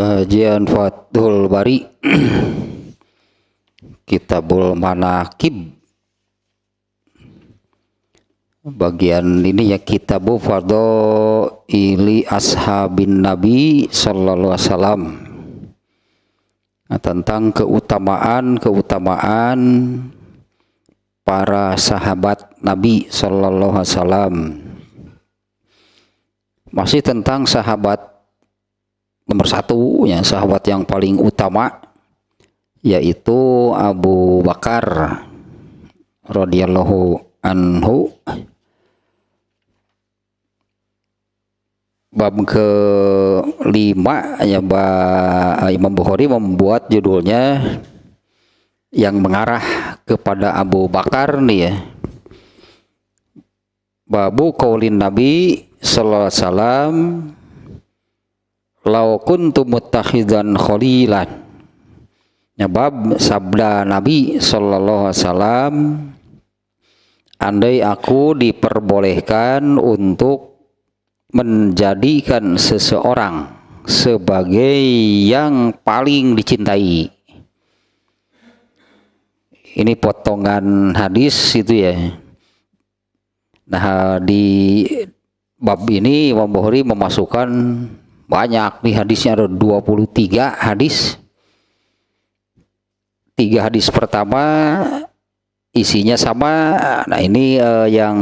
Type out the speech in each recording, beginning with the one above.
Kajian Fathul Bari Kitabul Manaqib bagian ini ya, Kitabu Fadhaili Ashabin Nabi Sallallahu Alaihi Wasallam, tentang keutamaan para sahabat Nabi Sallallahu Alaihi Wasallam. Masih tentang sahabat nomor satu ya, sahabat yang paling utama, yaitu Abu Bakar radhiyallahu anhu. Bab ke-5 ya, Imam Bukhari membuat judulnya yang mengarah kepada Abu Bakar nih ya. Babu qaulin Nabi sallallahu alaihi wasallam, lau kuntu muttakhidzan khalilan. Ya, bab sabda Nabi sallallahu alaihi wasallam, andai aku diperbolehkan untuk menjadikan seseorang sebagai yang paling dicintai. Ini potongan hadis itu ya. Nah, di bab ini Imam Bukhari memasukkan banyak nih hadisnya, ada 23 hadis. 3 hadis pertama isinya sama. Nah, ini yang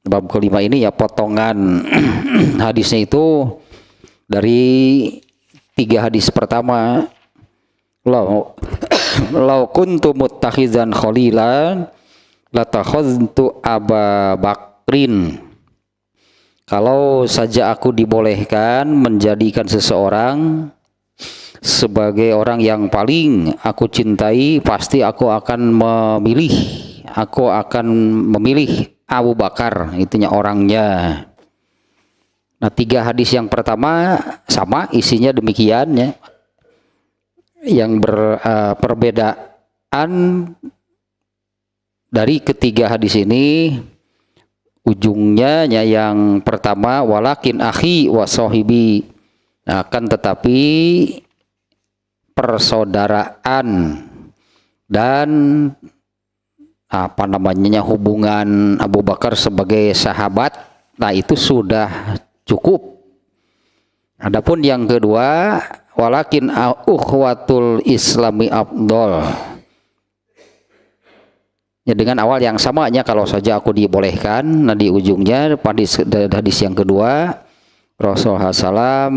bab ke-5 ini ya, potongan hadisnya itu dari 3 hadis pertama. Lau kuntu muttakhizan khalilan latakhaztu Aba Bakrin. Kalau saja aku dibolehkan menjadikan seseorang sebagai orang yang paling aku cintai, pasti aku akan memilih Abu Bakar, itunya orangnya. Nah, 3 hadis yang pertama sama isinya demikian ya. Yang perbedaan dari ketiga hadis ini ujungnya ya, yang pertama walakin akhi wa sahibi, akan tetapi persaudaraan dan hubungan Abu Bakar sebagai sahabat, nah itu sudah cukup. Adapun yang kedua walakin ukhwatul islami afdol, ya, dengan awal yang samanya, kalau saja aku dibolehkan. Nah, di ujungnya hadis yang kedua Rasulullah SAW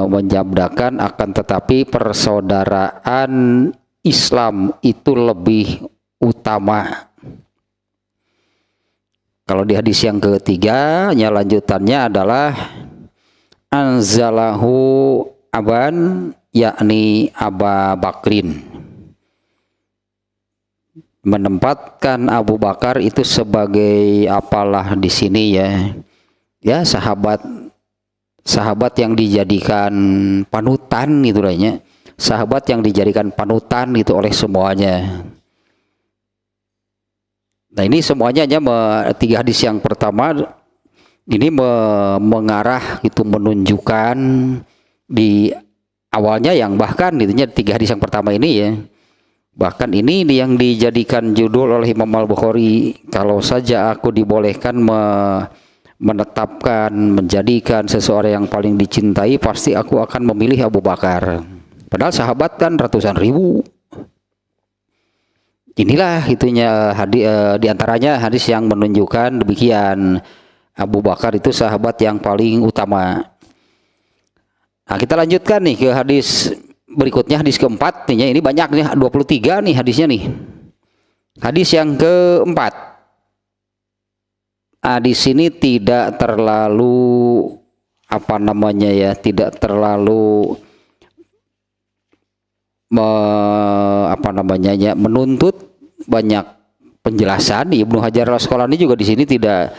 menjabdakan, akan tetapi persaudaraan Islam itu lebih utama. Kalau di hadis yang ketiga, ya, lanjutannya adalah anzalahu aban, yakni Aba Bakrin, menempatkan Abu Bakar itu sebagai apalah di sini ya sahabat yang dijadikan panutan itu lainnya, sahabat yang dijadikan panutan itu oleh semuanya. Nah, ini semuanya hanya 3 hadis yang pertama ini mengarah itu, menunjukkan di awalnya yang bahkan itunya 3 hadis yang pertama ini ya. Bahkan ini yang dijadikan judul oleh Imam Al-Bukhari, kalau saja aku dibolehkan menetapkan, menjadikan seseorang yang paling dicintai, pasti aku akan memilih Abu Bakar. Padahal sahabat kan ratusan ribu. Inilah itunya diantaranya hadis yang menunjukkan demikian, Abu Bakar itu sahabat yang paling utama. Nah, kita lanjutkan nih ke hadis berikutnya, hadis keempat nih, ini banyak nih, 23 nih hadisnya nih. Hadis yang keempat. Di sini tidak terlalu tidak terlalu menuntut banyak penjelasan. Ibnu Hajar Al-Asqalani juga di sini tidak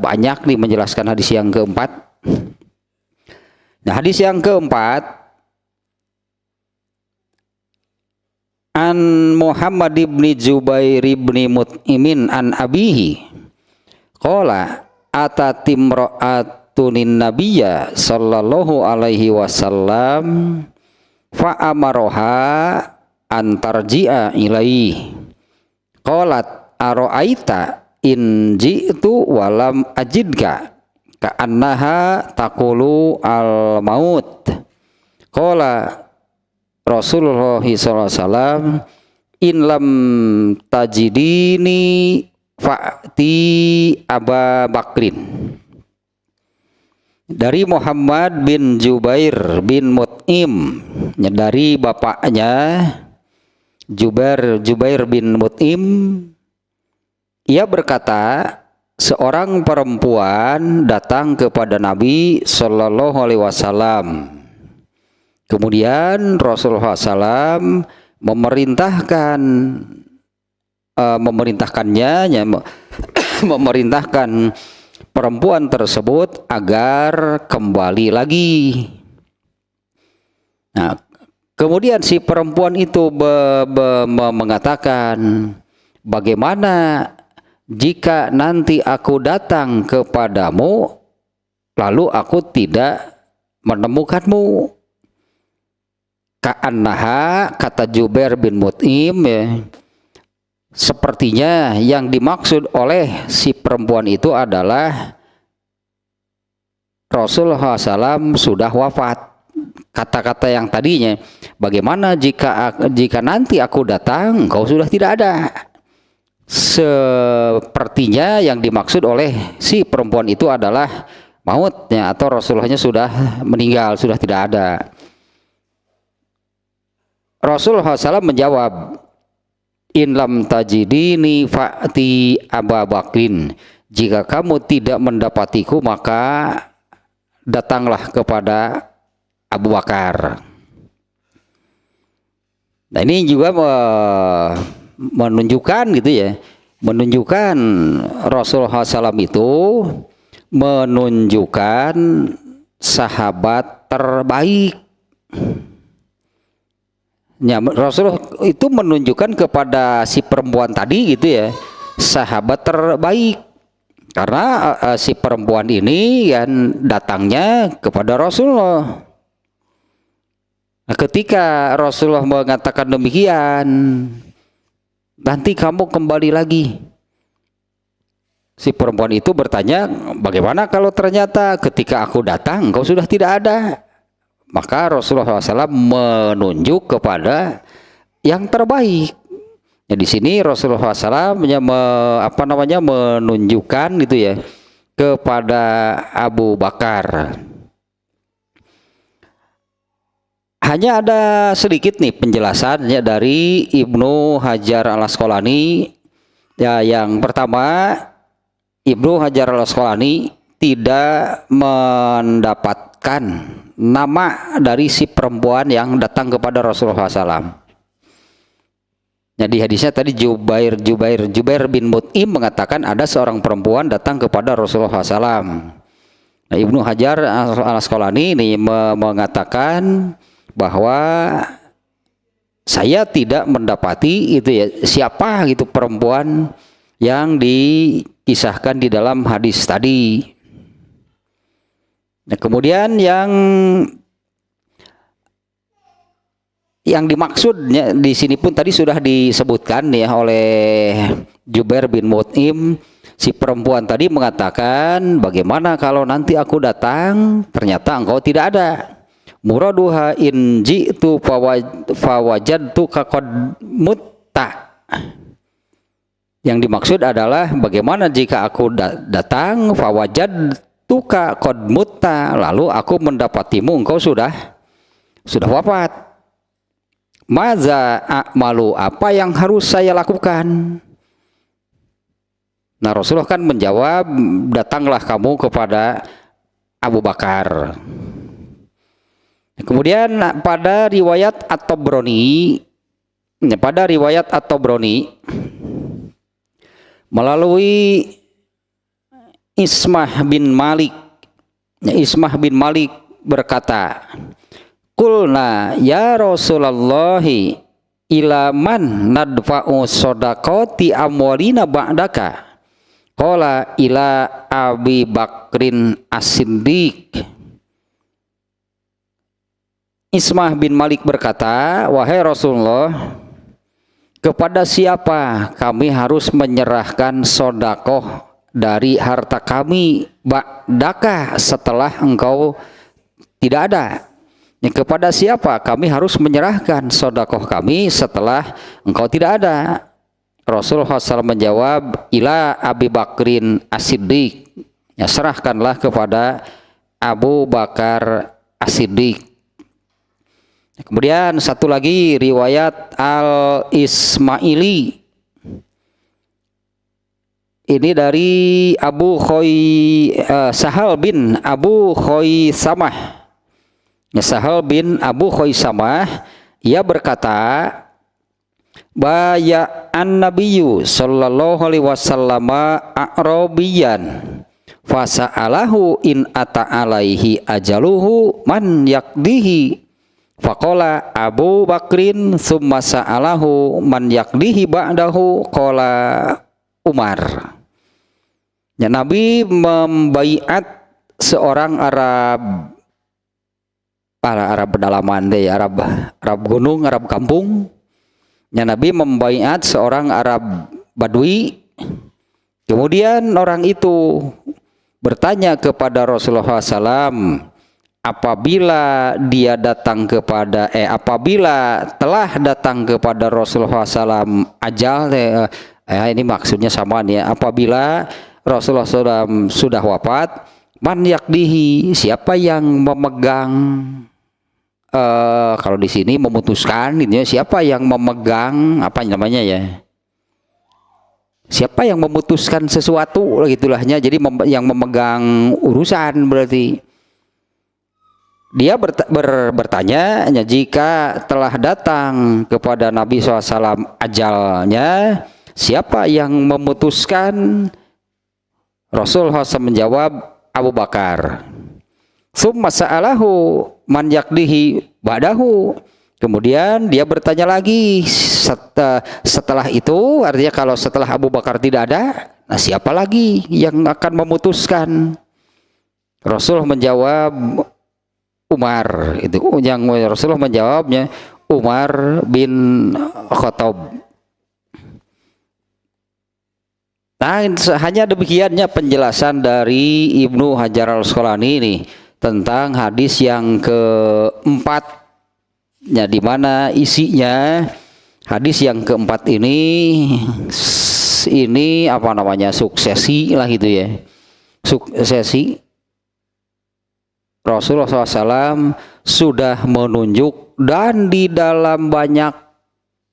banyak nih menjelaskan hadis yang keempat. Nah, hadis yang keempat, an Muhammad ibni Jubair ibni Mut'imin an abihi qala atatimra'at tunin nabiyya sallallahu alaihi wasallam fa amaroha antarji'a ilaihi qalat aro'aita in ji'tu walam ajidka ka'annaha taqulu al maut. Qala Rasulullah sallallahu alaihi wasallam in lam tajidini fa'ti Aba Bakrin. Dari Muhammad bin Jubair bin Mut'im, dari bapaknya Jubair bin Mut'im, ia berkata, seorang perempuan datang kepada Nabi Shallallahu Alaihi Wasallam. Kemudian Rasulullah SAW memerintahkan perempuan tersebut agar kembali lagi. Nah, kemudian si perempuan itu mengatakan, bagaimana jika nanti aku datang kepadamu lalu aku tidak menemukanmu? Ka'annaha, kata Jubair bin Mut'im, ya, sepertinya yang dimaksud oleh si perempuan itu adalah Rasulullah SAW sudah wafat. Kata-kata yang tadinya, bagaimana jika nanti aku datang kau sudah tidak ada? Sepertinya yang dimaksud oleh si perempuan itu adalah mautnya, atau Rasulullahnya sudah meninggal, sudah tidak ada. Rasulullah SAW menjawab, in lam tajidini fa'ti Aba Bakrin. Jika kamu tidak mendapatiku maka datanglah kepada Abu Bakar. Nah, ini juga menunjukkan gitu ya, menunjukkan Rasulullah SAW itu menunjukkan sahabat terbaik. Ya, Rasulullah itu menunjukkan kepada si perempuan tadi gitu ya, sahabat terbaik, karena si perempuan ini kan datangnya kepada Rasulullah. Nah, ketika Rasulullah mengatakan demikian, nanti kamu kembali lagi, si perempuan itu bertanya, bagaimana kalau ternyata ketika aku datang kau sudah tidak ada? Maka Rasulullah SAW menunjuk kepada yang terbaik. Ya, di sini Rasulullah SAW menunjukkan gitu ya kepada Abu Bakar. Hanya ada sedikit nih penjelasannya dari Ibnu Hajar al-Asqalani. Ya, yang pertama, Ibnu Hajar al-Asqalani tidak mendapatkan nama dari si perempuan yang datang kepada Rasulullah SAW. Jadi hadisnya tadi Jubair bin Mut'im mengatakan ada seorang perempuan datang kepada Rasulullah SAW. Nah, Ibnu Hajar al-Asqalani ini mengatakan bahwa saya tidak mendapati itu ya, siapa gitu perempuan yang dikisahkan di dalam hadis tadi. Nah, kemudian yang dimaksudnya di sini pun tadi sudah disebutkan ya oleh Jubair bin Mut'im. Si perempuan tadi mengatakan, bagaimana kalau nanti aku datang ternyata engkau tidak ada? Muraduha in ji'tu fawajadtu qad mutta. Yang dimaksud adalah bagaimana jika aku datang fawajadtuka qad mutta, lalu aku mendapatimu engkau sudah wafat. Maza a'malu, apa yang harus saya lakukan? Nah, Rasulullah kan menjawab, datanglah kamu kepada Abu Bakar. Kemudian pada riwayat At-Tabrani, melalui Ismah bin Malik berkata, qulna ya Rasulullah ila man nadfa'u shadaqati amwalina ba'daka, Qala ila Abi Bakrin As-Siddiq. Ismah bin Malik berkata, wahai Rasulullah, kepada siapa kami harus menyerahkan sodakoh dari harta kami ba'daka setelah engkau tidak ada? Kepada siapa kami harus menyerahkan sodakoh kami setelah engkau tidak ada? Rasulullah SAW menjawab, ila Abi Bakrin As-Siddiq. Ya, serahkanlah kepada Abu Bakar As-Siddiq. Kemudian satu lagi riwayat Al-Ismaili. Ini dari Sahal bin Abu Khaisamah. Sahal bin Abu Khaisamah, ia berkata, baya'an nabiyyu sallallahu alaihi wasallam a'rabiyan fasa'alahu in ata alaihi ajaluhu man yakdihi. Faqala Abu Bakrin summa sa'alahu man yakdihi ba'dahu qala Umar. Ya, Nabi membaiat seorang Arab, para Arab pedalaman deh, Arab gunung, Arab kampung. Ya, Nabi membaiat seorang Arab Badui. Kemudian orang itu bertanya kepada Rasulullah SAW, apabila telah datang kepada Rasulullah SAW ajal, ini maksudnya sama nih ya, apabila Rasulullah SAW sudah wafat, man yakdihi, siapa yang memegang, kalau di sini memutuskan, ini siapa yang memegang, apa namanya ya, siapa yang memutuskan sesuatu, gitulahnya, jadi yang memegang urusan berarti. Dia bertanya, jika telah datang kepada Nabi SAW ajalnya, siapa yang memutuskan? Rasulullah SAW menjawab, Abu Bakar. Summa sa'alahu man yakdihi ba'dahu. Kemudian dia bertanya lagi, setelah itu, artinya kalau setelah Abu Bakar tidak ada, nah siapa lagi yang akan memutuskan? Rasulullah menjawab, Umar. Itu yang Rasulullah menjawabnya, Umar bin Khattab. Nah, hanya demikiannya penjelasan dari Ibnu Hajar Al-Asqalani ini tentang hadis yang keempat, ya, di mana isinya hadis yang keempat ini apa namanya, suksesi lah gitu ya, suksesi. Rasulullah SAW sudah menunjuk, dan di dalam banyak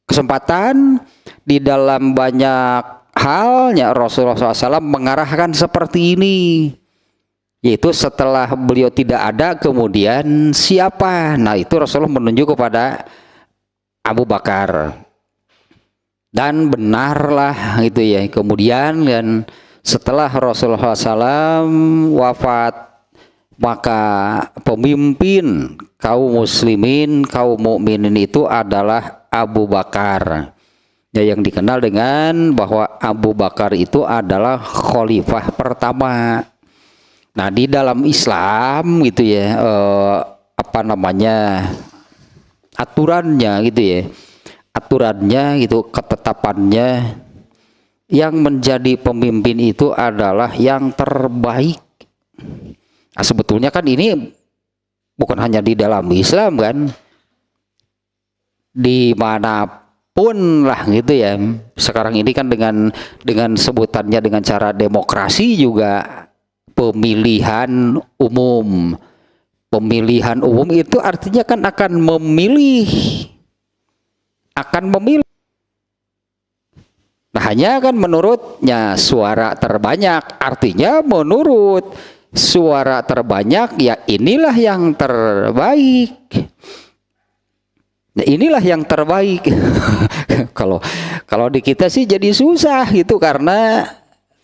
kesempatan, di dalam banyak halnya Rasulullah SAW mengarahkan seperti ini, yaitu setelah beliau tidak ada kemudian siapa? Nah, itu Rasulullah menunjuk kepada Abu Bakar, dan benarlah gitu ya. Kemudian dan setelah Rasulullah SAW wafat, maka pemimpin kaum muslimin, kaum mukminin itu adalah Abu Bakar. Ya, yang dikenal dengan bahwa Abu Bakar itu adalah khalifah pertama. Nah, di dalam Islam gitu ya, apa namanya, aturannya gitu ya, aturannya gitu, ketetapannya, yang menjadi pemimpin itu adalah yang terbaik. Nah, sebetulnya kan ini bukan hanya di dalam Islam kan, dimanapun lah gitu ya. Sekarang ini kan dengan sebutannya dengan cara demokrasi juga pemilihan umum. Pemilihan umum itu artinya kan akan memilih. Nah, hanya kan menurutnya suara terbanyak, artinya menurut suara terbanyak, ya inilah yang terbaik. Nah, inilah yang terbaik. Kalau di kita sih jadi susah gitu, karena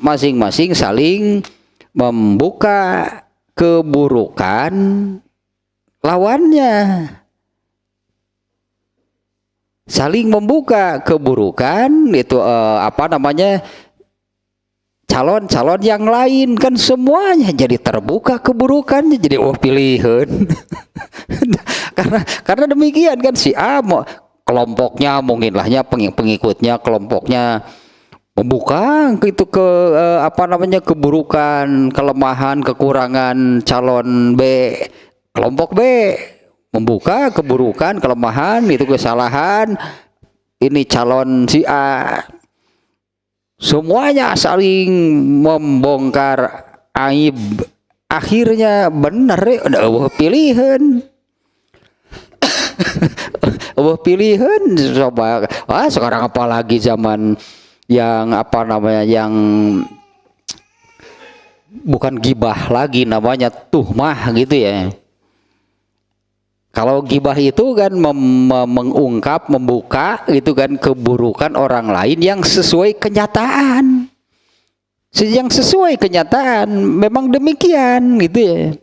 masing-masing saling membuka keburukan lawannya. Saling membuka keburukan itu apa namanya, calon-calon yang lain, kan semuanya jadi terbuka keburukannya, jadi pilihan. karena demikian kan, si A kelompoknya mungkin lahnya pengikutnya kelompoknya membuka itu keburukan, kelemahan, kekurangan calon B. Kelompok B membuka keburukan, kelemahan, itu kesalahan ini calon si A. Semuanya saling membongkar aib. Akhirnya benar ada pilihan. Pilihan coba. Sekarang apalagi zaman yang yang bukan gibah lagi, namanya tuhmah gitu ya. Kalau gibah itu kan mengungkap, membuka gitu kan keburukan orang lain yang sesuai kenyataan. Yang sesuai kenyataan memang demikian gitu ya.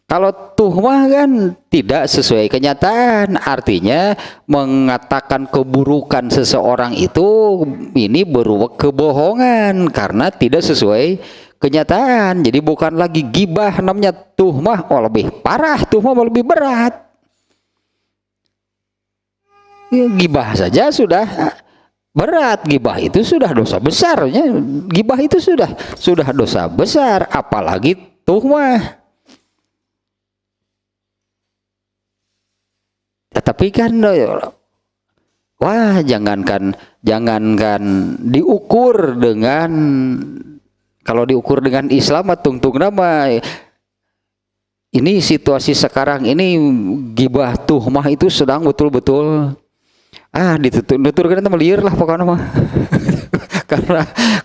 Kalau tuhmah kan tidak sesuai kenyataan, artinya mengatakan keburukan seseorang itu ini berupa kebohongan karena tidak sesuai kenyataan. Jadi bukan lagi gibah, namanya tuhmah. Lebih parah, tuhmah lebih berat. Gibah saja sudah berat, gibah itu sudah dosa besarnya, gibah itu sudah dosa besar, apalagi tuhmah. Tetapi kan jangankan diukur dengan, kalau diukur dengan Islam tungtung nama ini situasi sekarang ini gibah tuhmah itu sedang betul-betul dituturkan kita meliur lah pokoknya mah.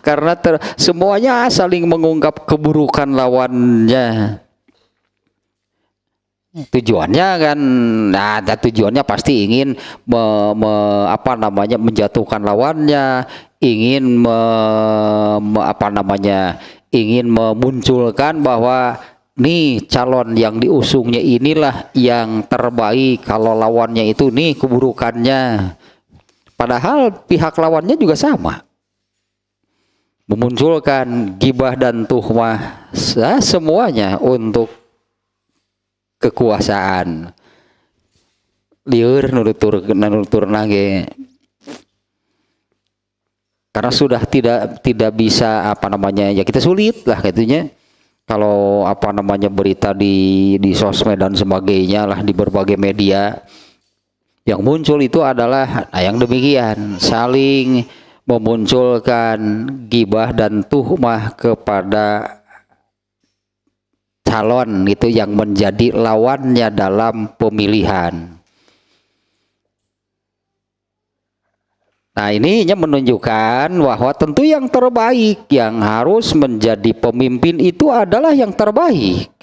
karena semuanya saling mengungkap keburukan lawannya. Tujuannya kan, tujuannya pasti ingin menjatuhkan lawannya, ingin ingin memunculkan bahwa nih calon yang diusungnya inilah yang terbaik, kalau lawannya itu nih keburukannya. Padahal pihak lawannya juga sama, memunculkan gibah dan tuhmah, semuanya untuk kekuasaan. Liur nutur nage. Karena sudah tidak bisa ya kita sulit lah katanya. Kalau berita di sosmed dan sebagainya lah, di berbagai media yang muncul itu adalah yang demikian, saling memunculkan gibah dan tuhmah kepada calon itu yang menjadi lawannya dalam pemilihan. Nah, ini menunjukkan bahwa tentu yang terbaik yang harus menjadi pemimpin itu adalah yang terbaik.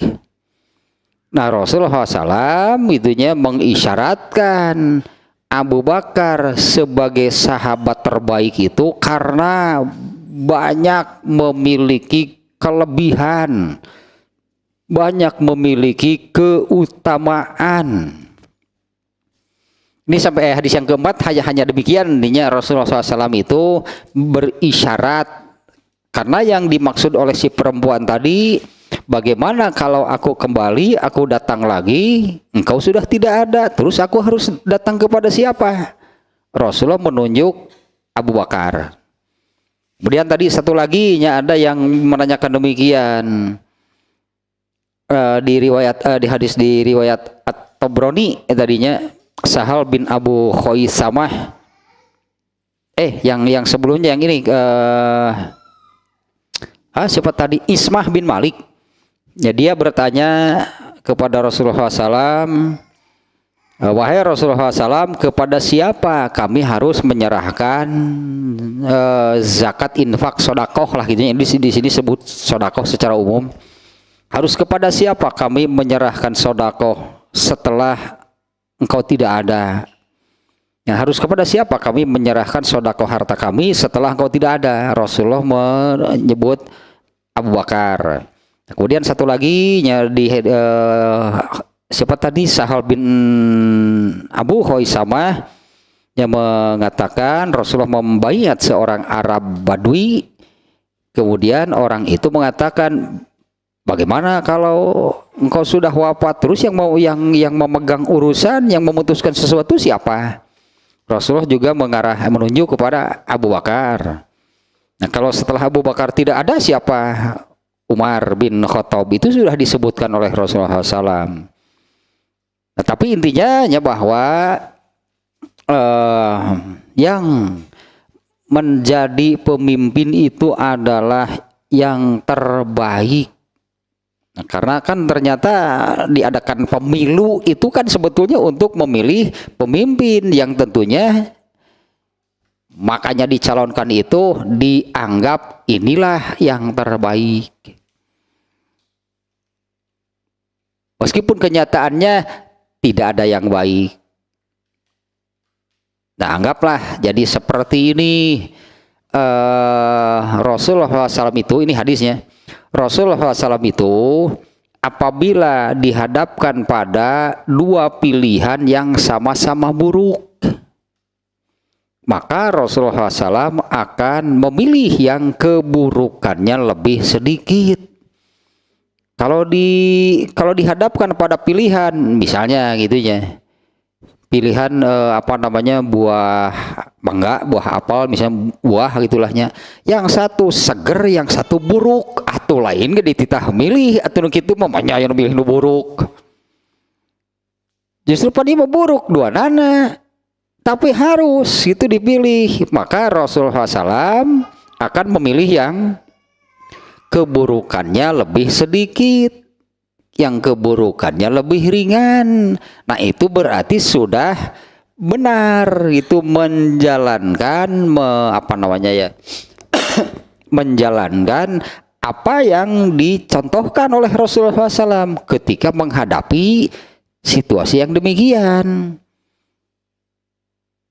Nah, Rasulullah SAW itunya mengisyaratkan Abu Bakar sebagai sahabat terbaik itu karena banyak memiliki kelebihan, banyak memiliki keutamaan. Ini sampai hadis yang keempat hanya demikian. Intinya Rasulullah SAW itu berisyarat, karena yang dimaksud oleh si perempuan tadi, bagaimana kalau aku kembali, aku datang lagi, engkau sudah tidak ada, terus aku harus datang kepada siapa? Rasulullah menunjuk Abu Bakar. Kemudian tadi satu lagi ada yang menanyakan demikian di hadis di riwayat At-Tabrani tadinya. Sahal bin Abu Khaisamah, yang sebelumnya yang ini siapa tadi, Ismah bin Malik ya, dia bertanya kepada Rasulullah SAW, wahai Rasulullah SAW, kepada siapa kami harus menyerahkan zakat, infak, sodakoh lah gitu. Di sini sebut sodakoh secara umum. Harus kepada siapa kami menyerahkan sodakoh setelah engkau tidak ada? Ya, harus kepada siapa kami menyerahkan sodakoh harta kami setelah engkau tidak ada? Rasulullah menyebut Abu Bakar. Kemudian satu lagi siapa tadi, Sahal bin Abu Khaisamah yang mengatakan Rasulullah membayat seorang Arab Badui Kemudian orang itu mengatakan, bagaimana kalau engkau sudah wafat, terus yang memegang urusan, yang memutuskan sesuatu siapa? Rasulullah juga menunjuk kepada Abu Bakar. Nah, kalau setelah Abu Bakar tidak ada, siapa? Umar bin Khattab. Itu sudah disebutkan oleh Rasulullah SAW. Nah, tapi intinya bahwa yang menjadi pemimpin itu adalah yang terbaik. Nah, karena kan ternyata diadakan pemilu itu kan sebetulnya untuk memilih pemimpin yang tentunya, makanya dicalonkan itu dianggap inilah yang terbaik. Meskipun kenyataannya tidak ada yang baik. Nah, anggaplah jadi seperti ini. Rasulullah SAW itu, ini hadisnya, Rasulullah SAW itu apabila dihadapkan pada dua pilihan yang sama-sama buruk, maka Rasulullah SAW akan memilih yang keburukannya lebih sedikit. Kalau dihadapkan pada pilihan, misalnya gitu ya, pilihan buah mangga, buah apel, misalnya buah gitulahnya, yang satu seger, yang satu buruk, atau lain gak dititah milih atau gitu, mamanya yang milih nu buruk. Justru pada mau buruk dua nana, tapi harus itu dipilih. Maka Rasulullah SAW akan memilih yang keburukannya lebih sedikit, yang keburukannya lebih ringan. Nah, itu berarti sudah benar itu menjalankan menjalankan apa yang dicontohkan oleh Rasulullah SAW ketika menghadapi situasi yang demikian.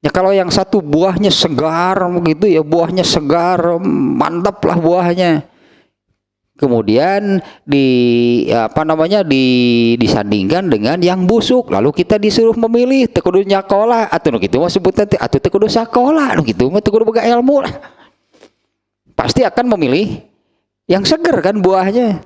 Ya, kalau yang satu buahnya segar begitu ya, buahnya segar, mantap lah buahnya. Kemudian disandingkan dengan yang busuk, lalu kita disuruh memilih tekudu nyakola atau gitu mah sebutan atau tekudu sakola gitu mah tekudu boga ilmu lah. Pasti akan memilih yang seger kan buahnya.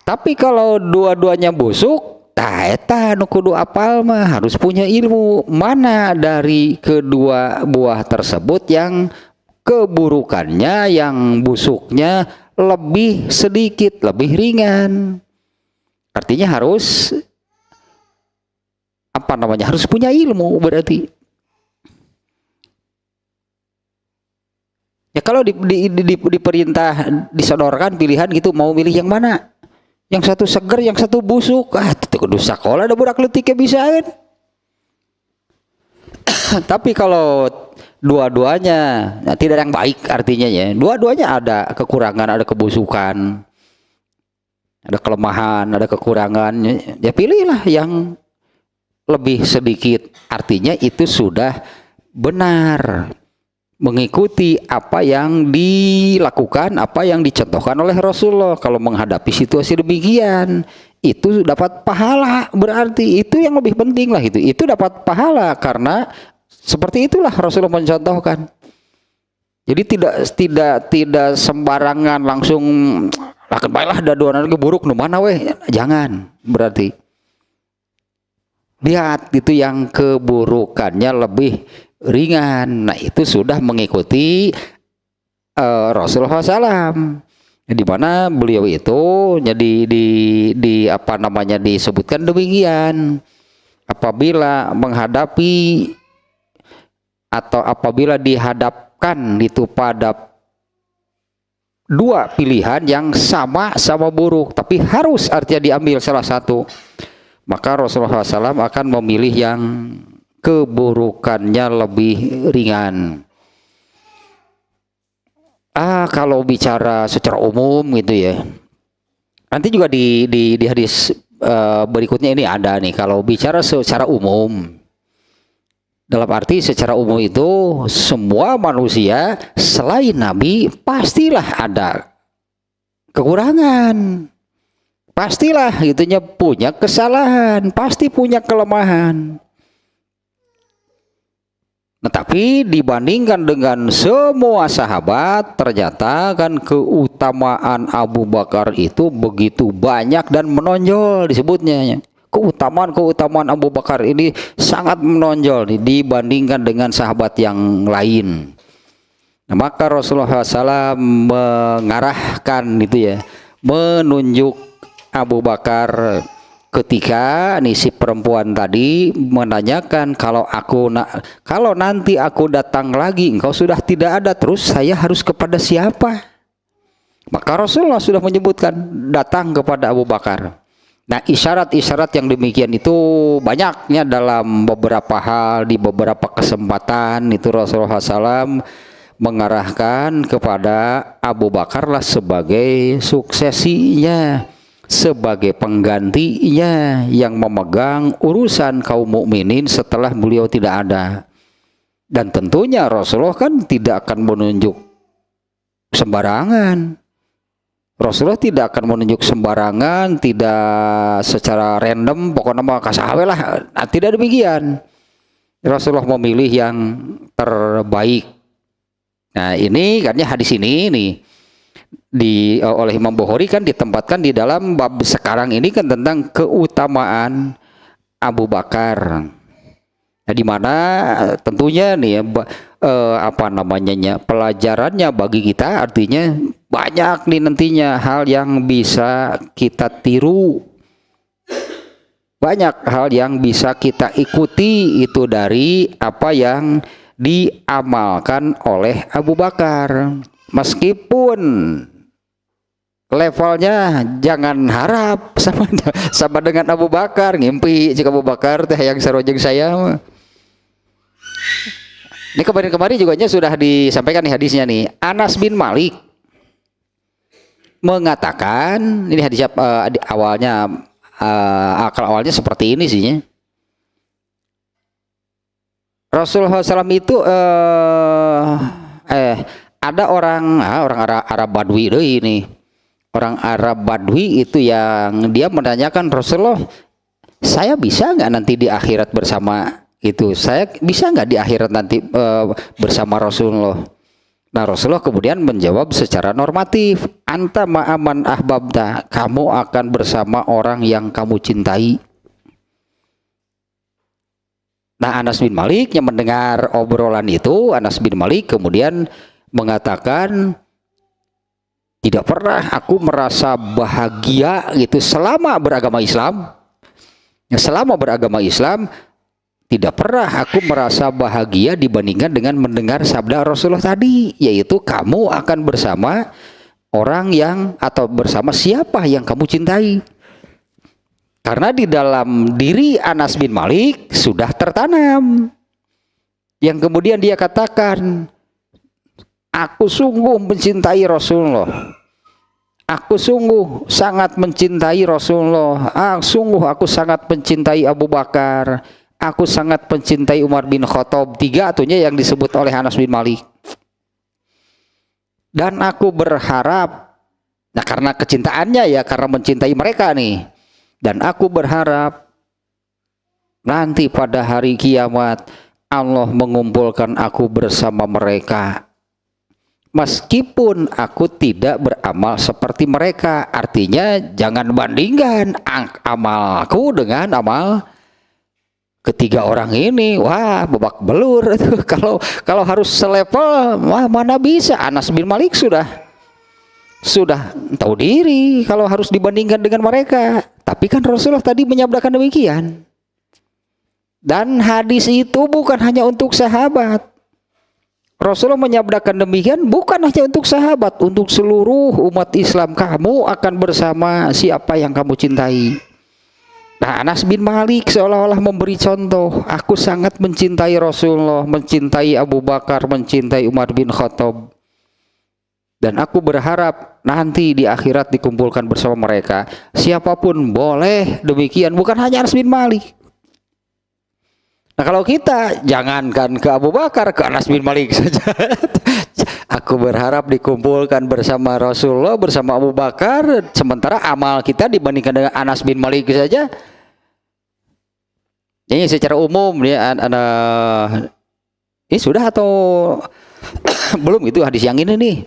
Tapi kalau dua-duanya busuk, tah eta nu kudu apal mah harus punya ilmu mana dari kedua buah tersebut yang keburukannya, yang busuknya lebih sedikit, lebih ringan. Artinya harus harus punya ilmu berarti. Ya, kalau diperintah disodorkan pilihan gitu, mau milih yang mana? Yang satu seger, yang satu busuk. Itu kudu sakola ada budak leutik bisa kan. Tapi kalau dua-duanya tidak yang baik, artinya ya dua-duanya ada kekurangan, ada kebusukan, ada kelemahan, ada kekurangan, ya pilihlah yang lebih sedikit. Artinya itu sudah benar mengikuti apa yang dilakukan, apa yang dicontohkan oleh Rasulullah. Kalau menghadapi situasi demikian, itu dapat pahala, berarti itu yang lebih penting lah, itu dapat pahala karena seperti itulah Rasulullah mencontohkan. Jadi tidak sembarangan langsung lakukan baiklah daduan lagi buruk nu mana weh, jangan. Berarti lihat itu yang keburukannya lebih ringan. Nah, itu sudah mengikuti Rasulullah SAW. Di mana beliau itu jadi disebutkan demikian. Apabila menghadapi atau apabila dihadapkan itu pada dua pilihan yang sama-sama buruk, tapi harus artinya diambil salah satu, maka Rasulullah SAW akan memilih yang keburukannya lebih ringan. Kalau bicara secara umum gitu ya, nanti juga di hadis berikutnya ini ada nih, kalau bicara secara umum. Dalam arti secara umum itu semua manusia selain Nabi pastilah ada kekurangan. Pastilah gitunya punya kesalahan, pasti punya kelemahan. Nah, tapi dibandingkan dengan semua sahabat, ternyata kan keutamaan Abu Bakar itu begitu banyak dan menonjol disebutnya. Keutamaan Abu Bakar ini sangat menonjol nih, dibandingkan dengan sahabat yang lain. Nah, maka Rasulullah SAW mengarahkan itu ya, menunjuk Abu Bakar ketika nih si perempuan tadi menanyakan, kalau nanti aku datang lagi engkau sudah tidak ada, terus saya harus kepada siapa? Maka Rasulullah sudah menyebutkan datang kepada Abu Bakar. Nah, isyarat-isyarat yang demikian itu banyaknya dalam beberapa hal, di beberapa kesempatan itu Rasulullah SAW mengarahkan kepada Abu Bakar lah sebagai suksesinya, sebagai penggantinya yang memegang urusan kaum mukminin setelah beliau tidak ada. Dan tentunya Rasulullah kan tidak akan menunjuk sembarangan. Rasulullah tidak akan menunjuk sembarangan, tidak secara random, pokoknya mau kasawe lah. Nah, tidak demikian. Rasulullah memilih yang terbaik. Nah, ini kan hadis ini nih oleh Imam Bukhari kan ditempatkan di dalam bab sekarang ini kan tentang keutamaan Abu Bakar. Nah, di mana tentunya nih pelajarannya bagi kita, artinya banyak nih nantinya hal yang bisa kita tiru, banyak hal yang bisa kita ikuti itu dari apa yang diamalkan oleh Abu Bakar. Meskipun levelnya jangan harap sama dengan Abu Bakar, ngimpi jika Abu Bakar teh yang sarojeng saya. Ini kemarin juga sudah disampaikan nih hadisnya nih. Anas bin Malik mengatakan, ini hadis awalnya akal awalnya seperti ini sih ya. Rasulullah SAW itu ada orang Arab Badui deh ini. Orang Arab Badui itu yang dia menanyakan Rasulullah, saya bisa nggak nanti di akhirat bersama itu? Saya bisa nggak di akhirat nanti bersama Rasulullah? Nah, Rasulullah kemudian menjawab secara normatif, anta ma'aman ahbabta, kamu akan bersama orang yang kamu cintai. Nah, Anas bin Malik yang mendengar obrolan itu, Anas bin Malik kemudian mengatakan, tidak pernah aku merasa bahagia gitu selama beragama Islam. Selama beragama Islam, tidak pernah aku merasa bahagia dibandingkan dengan mendengar sabda Rasulullah tadi, yaitu kamu akan bersama orang yang atau bersama siapa yang kamu cintai. Karena di dalam diri Anas bin Malik sudah tertanam yang kemudian dia katakan, aku sungguh mencintai Rasulullah, aku sungguh sangat mencintai Rasulullah, sungguh aku sangat mencintai Abu Bakar, aku sangat mencintai Umar bin Khattab. 3 atunya yang disebut oleh Anas bin Malik. Dan aku berharap, nah karena kecintaannya ya, karena mencintai mereka nih, dan aku berharap nanti pada hari kiamat Allah mengumpulkan aku bersama mereka, meskipun aku tidak beramal seperti mereka. Artinya jangan bandingkan amalku dengan amal ketiga orang ini. Wah, babak belur itu. Kalau harus selevel, wah mana bisa. Anas bin Malik sudah tahu diri kalau harus dibandingkan dengan mereka. Tapi kan Rasulullah tadi menyabdakan demikian. Dan hadis itu bukan hanya untuk sahabat. Rasulullah menyabdakan demikian bukan hanya untuk sahabat, untuk seluruh umat Islam. Kamu akan bersama siapa yang kamu cintai. Nah, Anas bin Malik seolah-olah memberi contoh, aku sangat mencintai Rasulullah, mencintai Abu Bakar, mencintai Umar bin Khattab. Dan aku berharap nanti di akhirat dikumpulkan bersama mereka. Siapapun boleh demikian, bukan hanya Anas bin Malik. Nah, kalau kita jangankan ke Abu Bakar, ke Anas bin Malik saja. Aku berharap dikumpulkan bersama Rasulullah, bersama Abu Bakar, sementara amal kita dibandingkan dengan Anas bin Malik saja. Ini secara umum ya, Ini sudah atau belum itu hadis yang ini nih.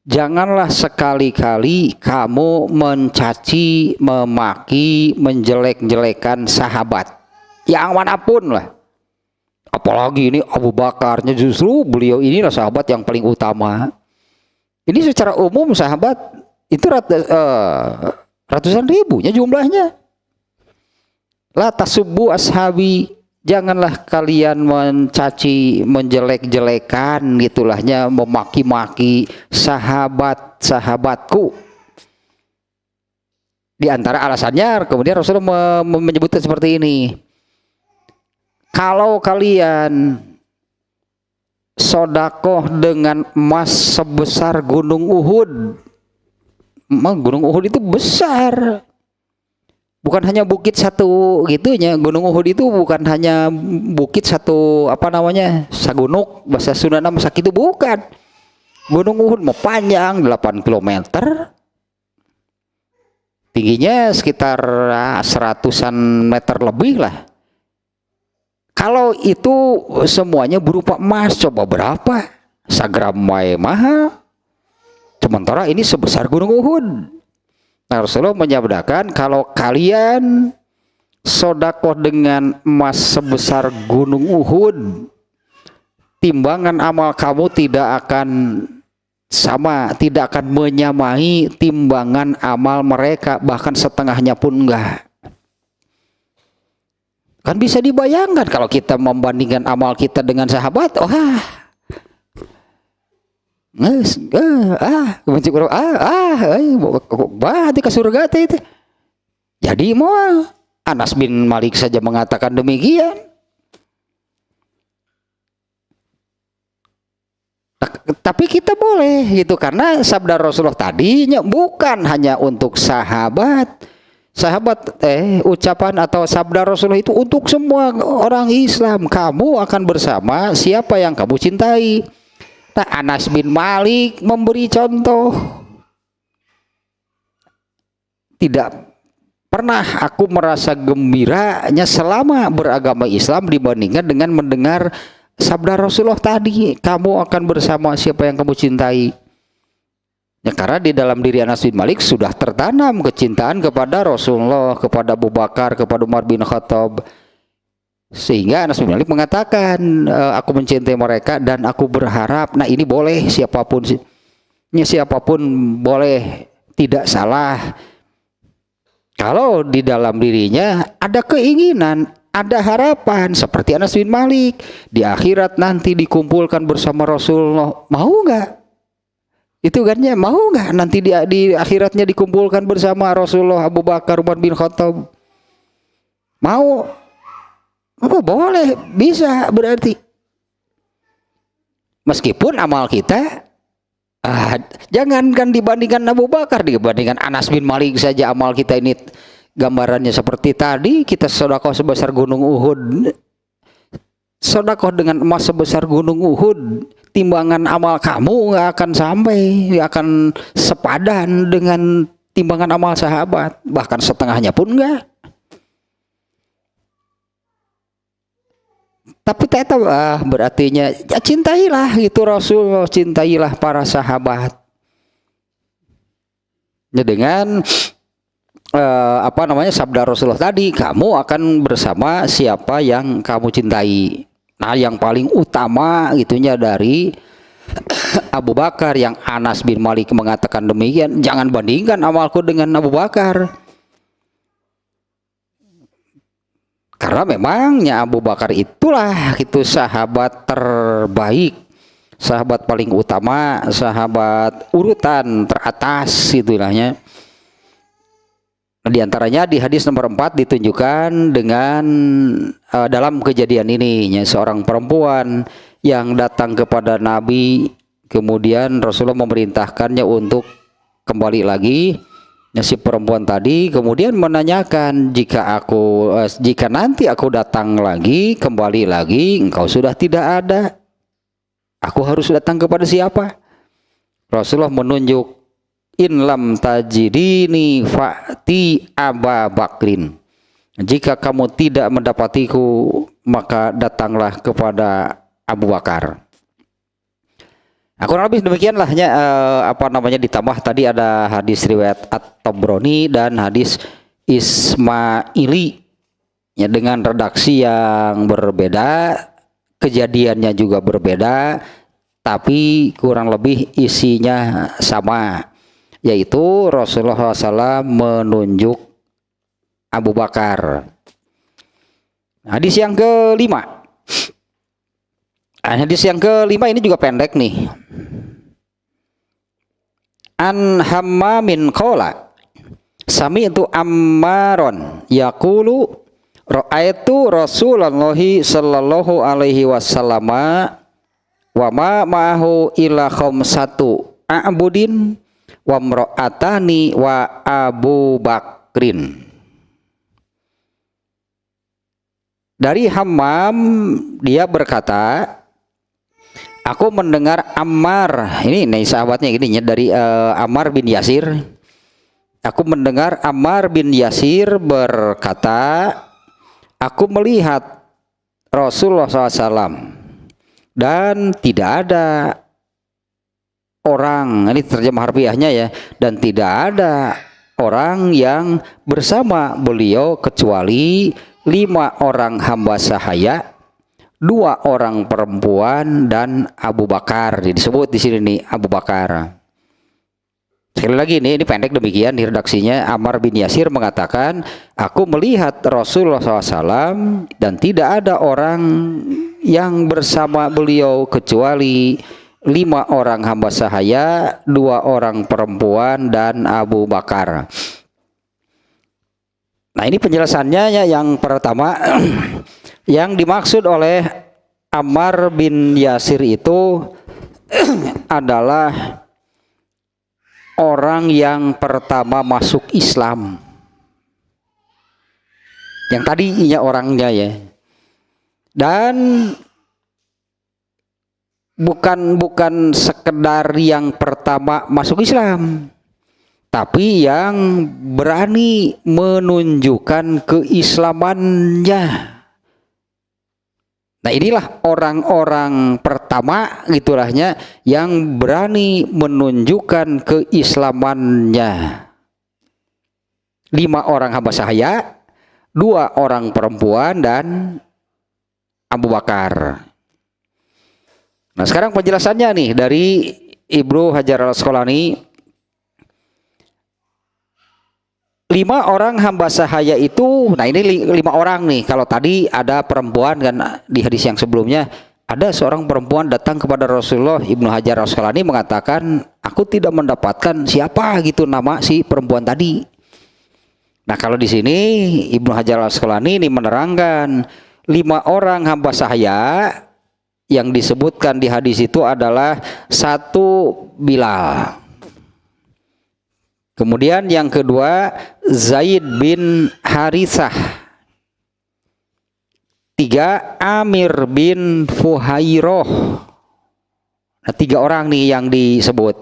Janganlah sekali-kali kamu mencaci, memaki, menjelek-jelekan sahabat yang manapun lah. Apalagi ini Abu Bakarnya, justru beliau inilah sahabat yang paling utama. Ini secara umum sahabat itu ratusan ribunya jumlahnya. La tasubbu ashabi, janganlah kalian mencaci, menjelek-jelekan gitulahnya, memaki-maki sahabat-sahabatku. Di antara alasannya kemudian Rasulullah menyebutkan seperti ini. Kalau kalian sodakoh dengan emas sebesar gunung Uhud, gunung Uhud itu besar. Bukan hanya bukit satu gitunya. Gunung Uhud itu bukan hanya bukit satu sagunuk bahasa Sunda masak itu bukan. Gunung Uhud mau panjang 8 km. Tingginya sekitar 100-an meter lebih lah. Kalau itu semuanya berupa emas, coba berapa? Sagram wae mahal. Sementara ini sebesar gunung Uhud. Nah, Rasulullah menyabdakan kalau kalian sodakoh dengan emas sebesar gunung Uhud, timbangan amal kamu tidak akan sama, tidak akan menyamai timbangan amal mereka, bahkan setengahnya pun enggak. Kan bisa dibayangkan kalau kita membandingkan amal kita dengan sahabat, berarti ke surga itu. Jadi mau Anas bin Malik saja mengatakan demikian. Tapi kita boleh gitu, karena sabda Rasulullah tadinya bukan hanya untuk sahabat. Ucapan atau sabda Rasulullah itu untuk semua orang Islam. Kamu akan bersama siapa yang kamu cintai. Nah, Anas bin Malik memberi contoh. Tidak pernah aku merasa gembiranya selama beragama Islam dibandingkan dengan mendengar sabda Rasulullah tadi. Kamu akan bersama siapa yang kamu cintai. Ya, karena di dalam diri Anas bin Malik sudah tertanam kecintaan kepada Rasulullah, kepada Abu Bakar, kepada Umar bin Khattab. Sehingga Anas bin Malik mengatakan, aku mencintai mereka dan aku berharap, nah ini boleh siapapun boleh, tidak salah. Kalau di dalam dirinya ada keinginan, ada harapan seperti Anas bin Malik, di akhirat nanti dikumpulkan bersama Rasulullah, mau nggak? Itu kan ya, mau nggak nanti di akhiratnya dikumpulkan bersama Rasulullah, Abu Bakar, Umar bin Khattab? Mau? Oh, boleh, bisa berarti. Meskipun amal kita jangankan dibandingkan Abu Bakar, dibandingkan Anas bin Malik saja amal kita ini gambarannya seperti tadi. Kita sedekah sebesar gunung Uhud, sedekah dengan emas sebesar gunung Uhud, timbangan amal kamu nggak akan sampai, nggak akan sepadan dengan timbangan amal sahabat, bahkan setengahnya pun enggak. Tapi tetap berartinya ya cintailah gitu Rasul, cintailah para sahabat. Ya, dengan sabda Rasulullah tadi, kamu akan bersama siapa yang kamu cintai. Nah, yang paling utama gitunya dari Abu Bakar, yang Anas bin Malik mengatakan demikian, jangan bandingkan amalku dengan Abu Bakar. Karena memangnya Abu Bakar itulah itu sahabat terbaik, sahabat paling utama, sahabat urutan teratas istilahnya. Di antaranya di hadis nomor 4 ditunjukkan dengan dalam kejadian ini, seorang perempuan yang datang kepada Nabi, kemudian Rasulullah memerintahkannya untuk kembali lagi. Si perempuan tadi kemudian menanyakan, jika nanti aku datang lagi, kembali lagi, engkau sudah tidak ada, aku harus datang kepada siapa? Rasulullah menunjuk, in lam tajidini fa'ti Aba Bakrin. Jika kamu tidak mendapatiku, maka datanglah kepada Abu Bakar. Nah, kurang lebih demikianlahnya ditambah tadi ada hadis riwayat At-Tabrani dan hadis Ismaili ya, dengan redaksi yang berbeda, kejadiannya juga berbeda, tapi kurang lebih isinya sama, yaitu Rasulullah SAW menunjuk Abu Bakar. Hadis yang kelima. Hadis yang kelima ini juga pendek nih. An Hammamin qala sami'tu Ammaron yaqulu ra'aitu Rasulullahi sallallahu alaihi wasallam wa ma ma'ahu illa khamsatu a'budin wa mra'atani wa Abu Bakrin. Dari Hammam dia berkata, aku mendengar Ammar, ini sahabatnya gini ya, dari Ammar bin Yasir. Aku mendengar Ammar bin Yasir berkata, aku melihat Rasulullah SAW dan tidak ada orang, ini terjemah harfiahnya ya, dan tidak ada orang yang bersama beliau kecuali 5 orang hamba sahaya, 2 orang perempuan dan Abu Bakar. Disebut di sini nih Abu Bakar. Sekali lagi ini pendek demikian di redaksinya. Ammar bin Yasir mengatakan, aku melihat Rasulullah SAW dan tidak ada orang yang bersama beliau kecuali 5 orang hamba sahaya, 2 orang perempuan dan Abu Bakar. Nah, ini penjelasannya ya. Yang pertama, yang dimaksud oleh Ammar bin Yasir itu adalah orang yang pertama masuk Islam. Yang tadinya orangnya ya. Dan bukan sekedar yang pertama masuk Islam, tapi yang berani menunjukkan keislamannya. Nah, inilah orang-orang pertama gitulahnya yang berani menunjukkan keislamannya. 5 orang hamba sahaya, 2 orang perempuan dan Abu Bakar. Nah, sekarang penjelasannya nih dari Ibnu Hajar Al-Asqalani. 5 orang hamba sahaya itu, nah ini 5 orang nih. Kalau tadi ada perempuan kan, di hadis yang sebelumnya ada seorang perempuan datang kepada Rasulullah. Ibnu Hajar Al-Asqalani mengatakan, aku tidak mendapatkan siapa gitu nama si perempuan tadi. Nah, kalau di sini Ibnu Hajar Al-Asqalani ini menerangkan 5 orang hamba sahaya yang disebutkan di hadis itu adalah 1 Bilal. Kemudian yang kedua Zaid bin Harithah. 3 Amir bin Fuhairoh. Nah, 3 orang nih yang disebut.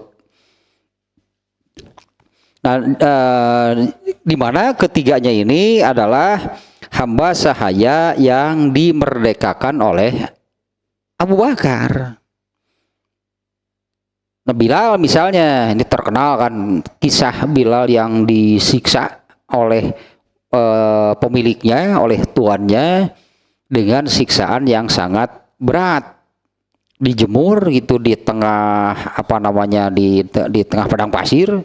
Nah, di mana ketiganya ini adalah hamba sahaya yang dimerdekakan oleh Abu Bakar. Nah, Bilal misalnya, ini terkenal kan kisah Bilal yang disiksa oleh pemiliknya, oleh tuannya dengan siksaan yang sangat berat. Dijemur gitu di tengah di tengah padang pasir.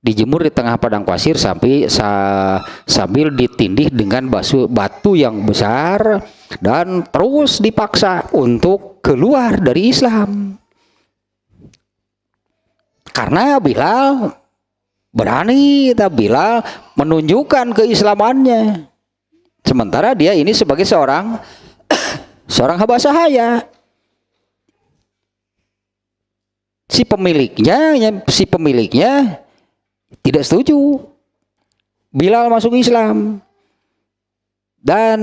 Dijemur di tengah padang pasir sambil ditindih dengan batu yang besar dan terus dipaksa untuk keluar dari Islam. Karena Bilal berani, Bilal menunjukkan keislamannya. Sementara dia ini sebagai seorang hamba sahaya. Si pemiliknya tidak setuju Bilal masuk Islam. Dan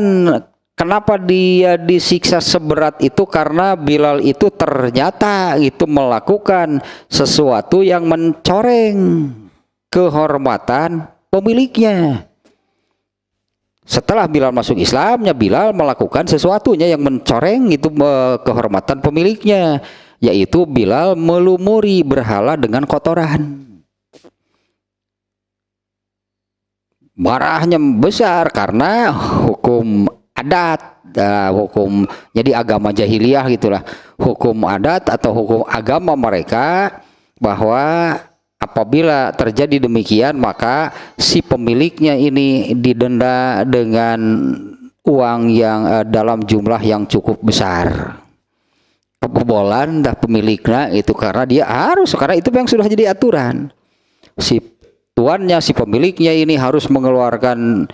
kenapa dia disiksa seberat itu? Karena Bilal itu ternyata itu melakukan sesuatu yang mencoreng kehormatan pemiliknya. Setelah Bilal masuk Islamnya, Bilal melakukan sesuatunya yang mencoreng itu kehormatan pemiliknya, yaitu Bilal melumuri berhala dengan kotoran. Marahnya besar karena hukum adat, hukum jadi agama jahiliyah gitulah, hukum adat atau hukum agama mereka bahwa apabila terjadi demikian maka si pemiliknya ini didenda dengan uang yang dalam jumlah yang cukup besar. Kebobolan dah pemiliknya itu karena dia harus, karena itu yang sudah jadi aturan. Si tuannya, si pemiliknya ini harus mengeluarkan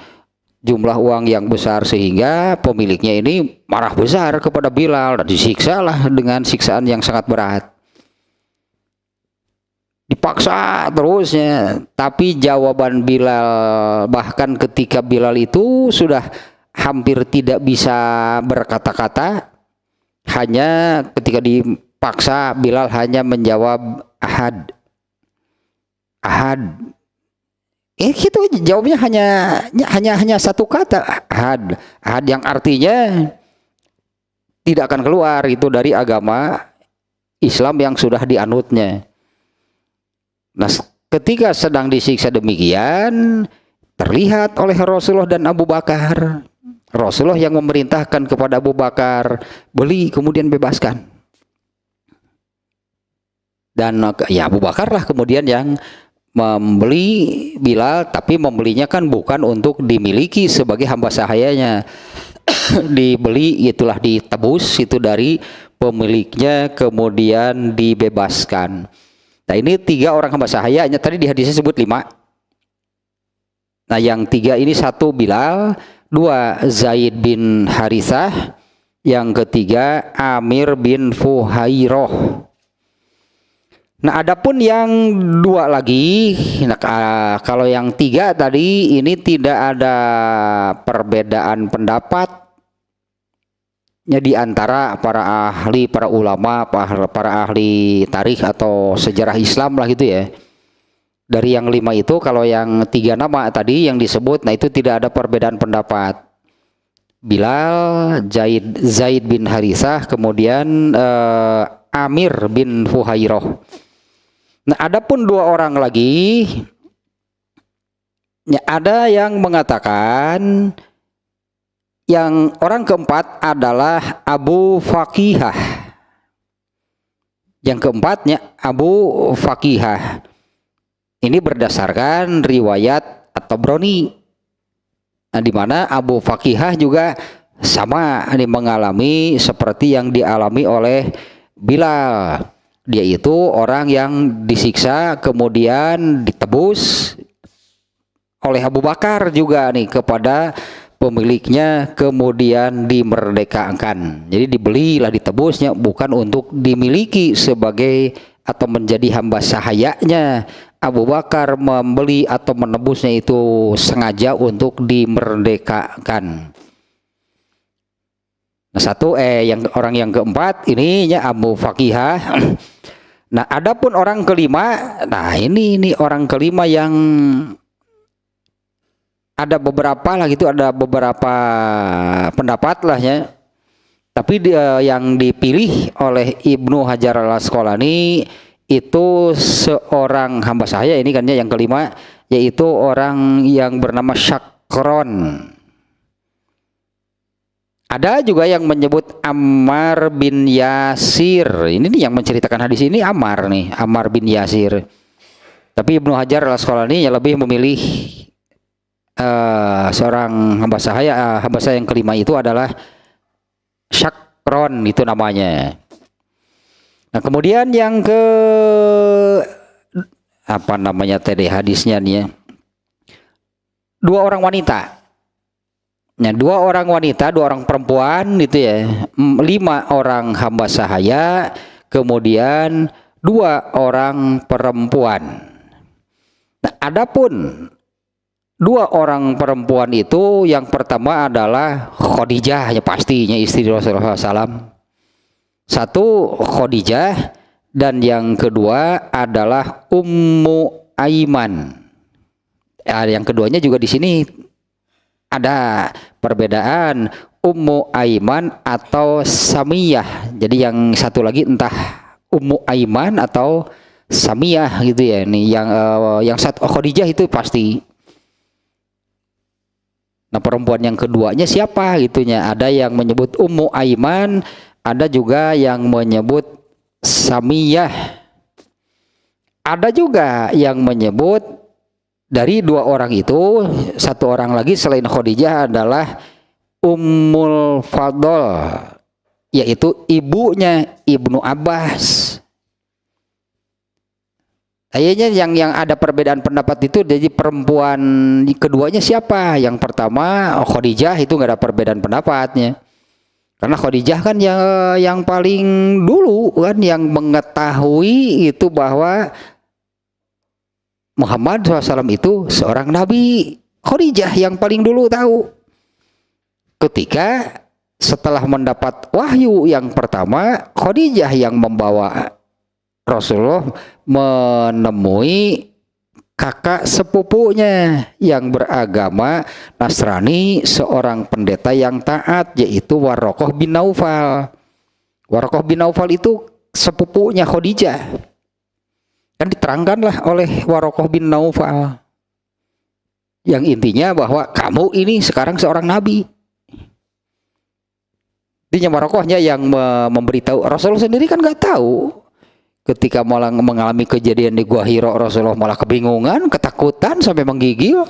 jumlah uang yang besar sehingga pemiliknya ini marah besar kepada Bilal dan disiksa lah dengan siksaan yang sangat berat. Dipaksa terusnya, tapi jawaban Bilal, bahkan ketika Bilal itu sudah hampir tidak bisa berkata-kata, hanya ketika dipaksa Bilal hanya menjawab ahad, ahad. Gitu jawabnya hanya satu kata, ahad, ahad, yang artinya tidak akan keluar itu dari agama Islam yang sudah dianutnya. Nah, ketika sedang disiksa demikian, terlihat oleh Rasulullah dan Abu Bakar. Rasulullah yang memerintahkan kepada Abu Bakar, beli kemudian bebaskan. Dan ya Abu Bakar lah kemudian yang membeli Bilal, tapi membelinya kan bukan untuk dimiliki sebagai hamba sahayanya. Dibeli itulah ditebus itu dari pemiliknya kemudian dibebaskan. Nah ini 3 orang hamba sahayanya, tadi di hadisnya sebut 5. Nah yang 3 ini, 1 Bilal, 2 Zaid bin Harithah, yang ketiga Amir bin Fuhairoh. Nah adapun yang 2 lagi, nah, kalau yang 3 tadi ini tidak ada perbedaan pendapat di antara para ahli, para ulama, para ahli tarikh atau sejarah Islam lah gitu ya. Dari yang 5 itu, kalau yang 3 nama tadi yang disebut, nah itu tidak ada perbedaan pendapat. Bilal, Zaid bin Harithah, kemudian Amir bin Fuhairoh. Nah adapun 2 orang lagi, ya, ada yang mengatakan yang orang keempat adalah Abu Fakihah. Yang keempatnya Abu Fakihah. Ini berdasarkan riwayat At-Tabrani. Nah, di mana Abu Fakihah juga sama ini mengalami seperti yang dialami oleh Bilal. Dia itu orang yang disiksa kemudian ditebus oleh Abu Bakar juga nih kepada pemiliknya, kemudian dimerdekakan. Jadi dibelilah, ditebusnya, bukan untuk dimiliki sebagai atau menjadi hamba sahayanya. Abu Bakar membeli atau menebusnya itu sengaja untuk dimerdekakan. Nah yang orang yang keempat ininya Abu Fakihah. Nah adapun orang kelima, nah ini orang kelima yang ada beberapa lah gitu, ada beberapa pendapat lah ya. Tapi yang dipilih oleh Ibnu Hajar Al-Asqalani itu seorang hamba sahaya ini kan ya, yang kelima, yaitu orang yang bernama Syakron. Ada juga yang menyebut Ammar bin Yasir. Ini nih yang menceritakan hadis ini Ammar nih, Ammar bin Yasir. Tapi Ibnu Hajar Al-Asqalani yang lebih memilih seorang hamba sahaya yang kelima itu adalah Syakron, itu namanya. Nah kemudian yang ke apa namanya tadi hadisnya nih ya, 2 orang wanita. Nah 2 orang wanita, 2 orang perempuan gitu ya, 5 orang hamba sahaya, kemudian 2 orang perempuan. Nah adapun 2 orang perempuan itu, yang pertama adalah Khadijah, ya pastinya istri Rasulullah SAW. 1 Khadijah, dan yang kedua adalah Ummu Aiman. Yang keduanya juga di sini ada perbedaan Ummu Aiman atau Samiyah. Jadi yang satu lagi entah Ummu Aiman atau Samiyah gitu ya. Nih yang satu Khadijah itu pasti. Nah, perempuan yang keduanya siapa gitunya? Ada yang menyebut Ummu Aiman, ada juga yang menyebut Samiyah. Ada juga yang menyebut dari dua orang itu, satu orang lagi selain Khadijah adalah Ummul Fadl, yaitu ibunya Ibnu Abbas. Kayaknya yang ada perbedaan pendapat itu jadi perempuan keduanya siapa? Yang pertama Khadijah itu nggak ada perbedaan pendapatnya. Karena Khadijah kan yang paling dulu kan yang mengetahui itu bahwa Muhammad SAW itu seorang nabi. Khadijah yang paling dulu tahu. Ketika setelah mendapat wahyu yang pertama, Khadijah yang membawa Rasulullah menemui kakak sepupunya yang beragama Nasrani, seorang pendeta yang taat, yaitu Waraqah bin Naufal. Waraqah bin Naufal itu sepupunya Khadijah. Kan diterangkanlah oleh Waraqah bin Naufal yang intinya bahwa kamu ini sekarang seorang nabi. Intinya Waraqahnya yang memberitahu. Rasulullah sendiri kan nggak tahu. Ketika malah mengalami kejadian di Gua Hira, Rasulullah malah kebingungan, ketakutan sampai menggigil.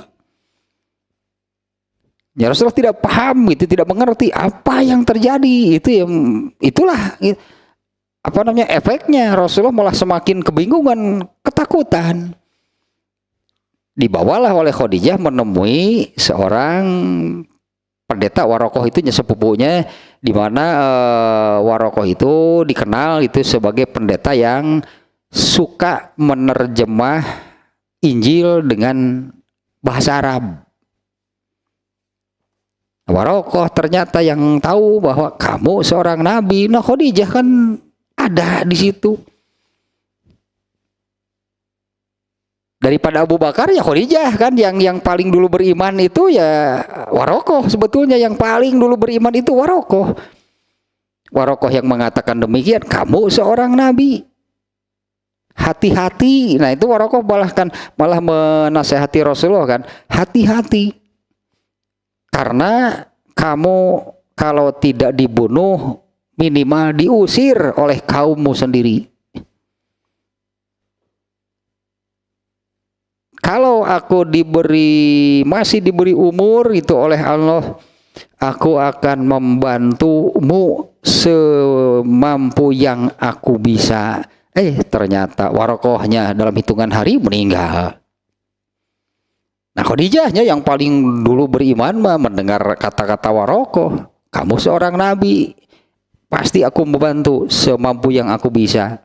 Ya, Rasulullah tidak paham gitu, tidak mengerti apa yang terjadi. Itulah apa namanya efeknya. Rasulullah malah semakin kebingungan, ketakutan. Dibawalah oleh Khadijah menemui seorang pendeta. Waraqah itu sepupunya, di mana Waraqah itu dikenal itu sebagai pendeta yang suka menerjemah Injil dengan bahasa Arab. Waraqah ternyata yang tahu bahwa kamu seorang nabi. Nah, Khadijah kan ada di situ. Daripada Abu Bakar ya Khadijah kan yang paling dulu beriman itu ya Waraqah. Sebetulnya yang paling dulu beriman itu Waraqah. Waraqah yang mengatakan demikian, kamu seorang nabi. Hati-hati. Nah, itu Waraqah malah menasehati Rasulullah kan, hati-hati. Karena kamu kalau tidak dibunuh minimal diusir oleh kaummu sendiri. Kalau aku masih diberi umur itu oleh Allah, aku akan membantumu semampu yang aku bisa. Ternyata Waraqahnya dalam hitungan hari meninggal. Nah, Khadijahnya yang paling dulu beriman mendengar kata-kata Waraqah, kamu seorang nabi. Pasti aku membantu semampu yang aku bisa.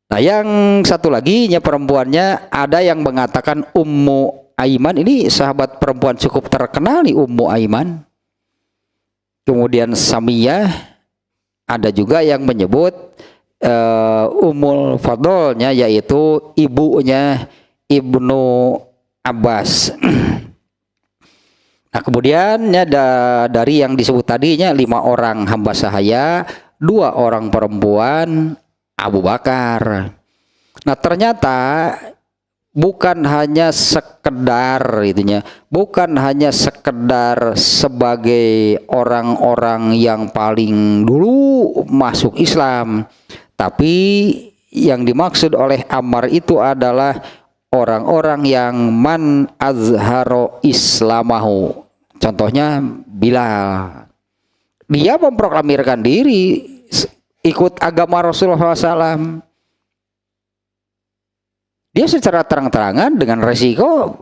Nah, yang satu lagi perempuannya ada yang mengatakan Ummu Aiman. Ini sahabat perempuan cukup terkenal nih, Ummu Aiman. Kemudian Samiyah, ada juga yang menyebut Ummul Fadlnya, yaitu ibunya Ibnu Abbas. Nah, kemudian dari yang disebut tadinya 5 orang hamba sahaya, 2 orang perempuan, Abu Bakar. Nah, ternyata bukan hanya sekedar sebagai orang-orang yang paling dulu masuk Islam, tapi yang dimaksud oleh Ammar itu adalah orang-orang yang man azharo islamahu. Contohnya Bilal. Dia memproklamirkan diri ikut agama Rasulullah SAW. Dia secara terang-terangan dengan resiko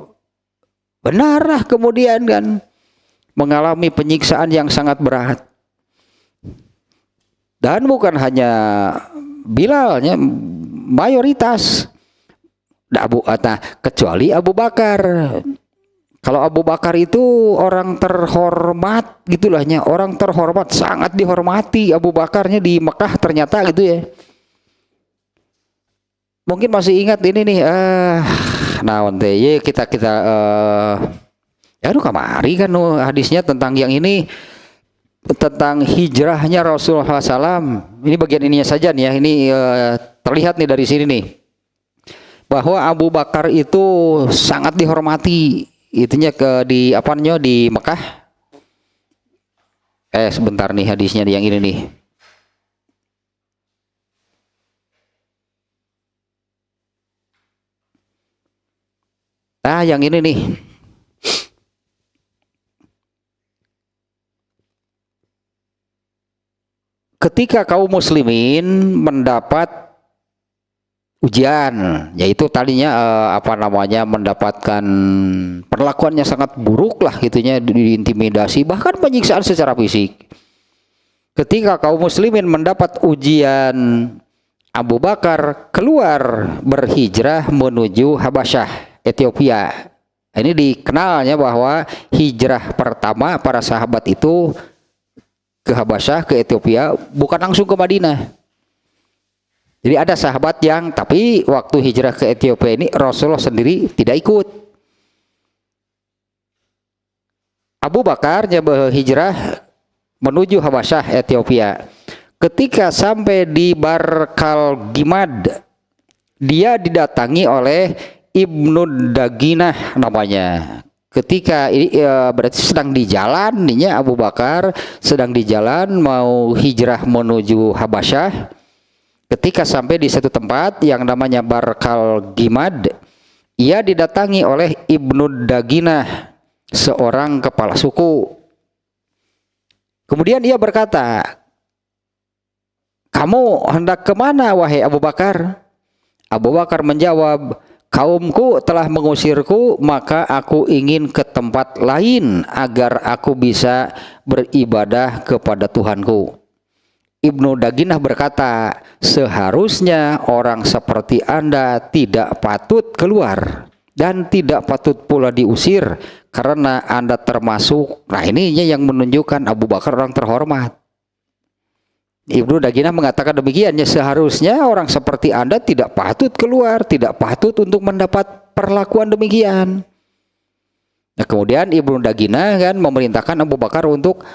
benarlah kemudian kan mengalami penyiksaan yang sangat berat. Dan bukan hanya Bilalnya, mayoritas kecuali Abu Bakar. Kalau Abu Bakar itu orang terhormat gitulahnya, orang terhormat, sangat dihormati Abu Bakarnya di Mekah ternyata gitu ya. Mungkin masih ingat ini nih, kita Ya aduh kamari kan hadisnya tentang yang ini, tentang hijrahnya Rasulullah SAW. Ini bagian ininya saja nih ya. Ini terlihat nih dari sini nih, bahwa Abu Bakar itu sangat dihormati. Itunya di apanya di Mekah. Sebentar nih hadisnya yang ini nih. Nah, yang ini nih. Ketika kaum muslimin mendapat ujian, yaitu tadinya mendapatkan perlakuannya sangat buruk lah gitunya, diintimidasi, bahkan penyiksaan secara fisik. Ketika kaum muslimin mendapat ujian, Abu Bakar keluar berhijrah menuju Habasyah, Ethiopia. Ini dikenalnya bahwa hijrah pertama para sahabat itu ke Habasyah, ke Ethiopia, bukan langsung ke Madinah. Jadi ada sahabat yang, tapi waktu hijrah ke Ethiopia ini Rasulullah sendiri tidak ikut. Abu Bakar hijrah menuju Habasyah, Ethiopia. Ketika sampai di Barkal Gimad, dia didatangi oleh Ibnu Daginah namanya. Ketika berarti sedang di jalan, Abu Bakar sedang di jalan mau hijrah menuju Habasyah. Ketika sampai di satu tempat yang namanya Barkal Gimad, ia didatangi oleh Ibnu Daginah, seorang kepala suku. Kemudian ia berkata, "Kamu hendak kemana, wahai Abu Bakar?" Abu Bakar menjawab, "Kaumku telah mengusirku, maka aku ingin ke tempat lain agar aku bisa beribadah kepada Tuhanku." Ibnu Daginah berkata, "Seharusnya orang seperti Anda tidak patut keluar dan tidak patut pula diusir karena Anda termasuk." Nah, ininya yang menunjukkan Abu Bakar orang terhormat. Ibnu Daginah mengatakan demikiannya, seharusnya orang seperti Anda tidak patut keluar, tidak patut untuk mendapat perlakuan demikian. Nah, kemudian Ibnu Daginah kan memerintahkan Abu Bakar untuk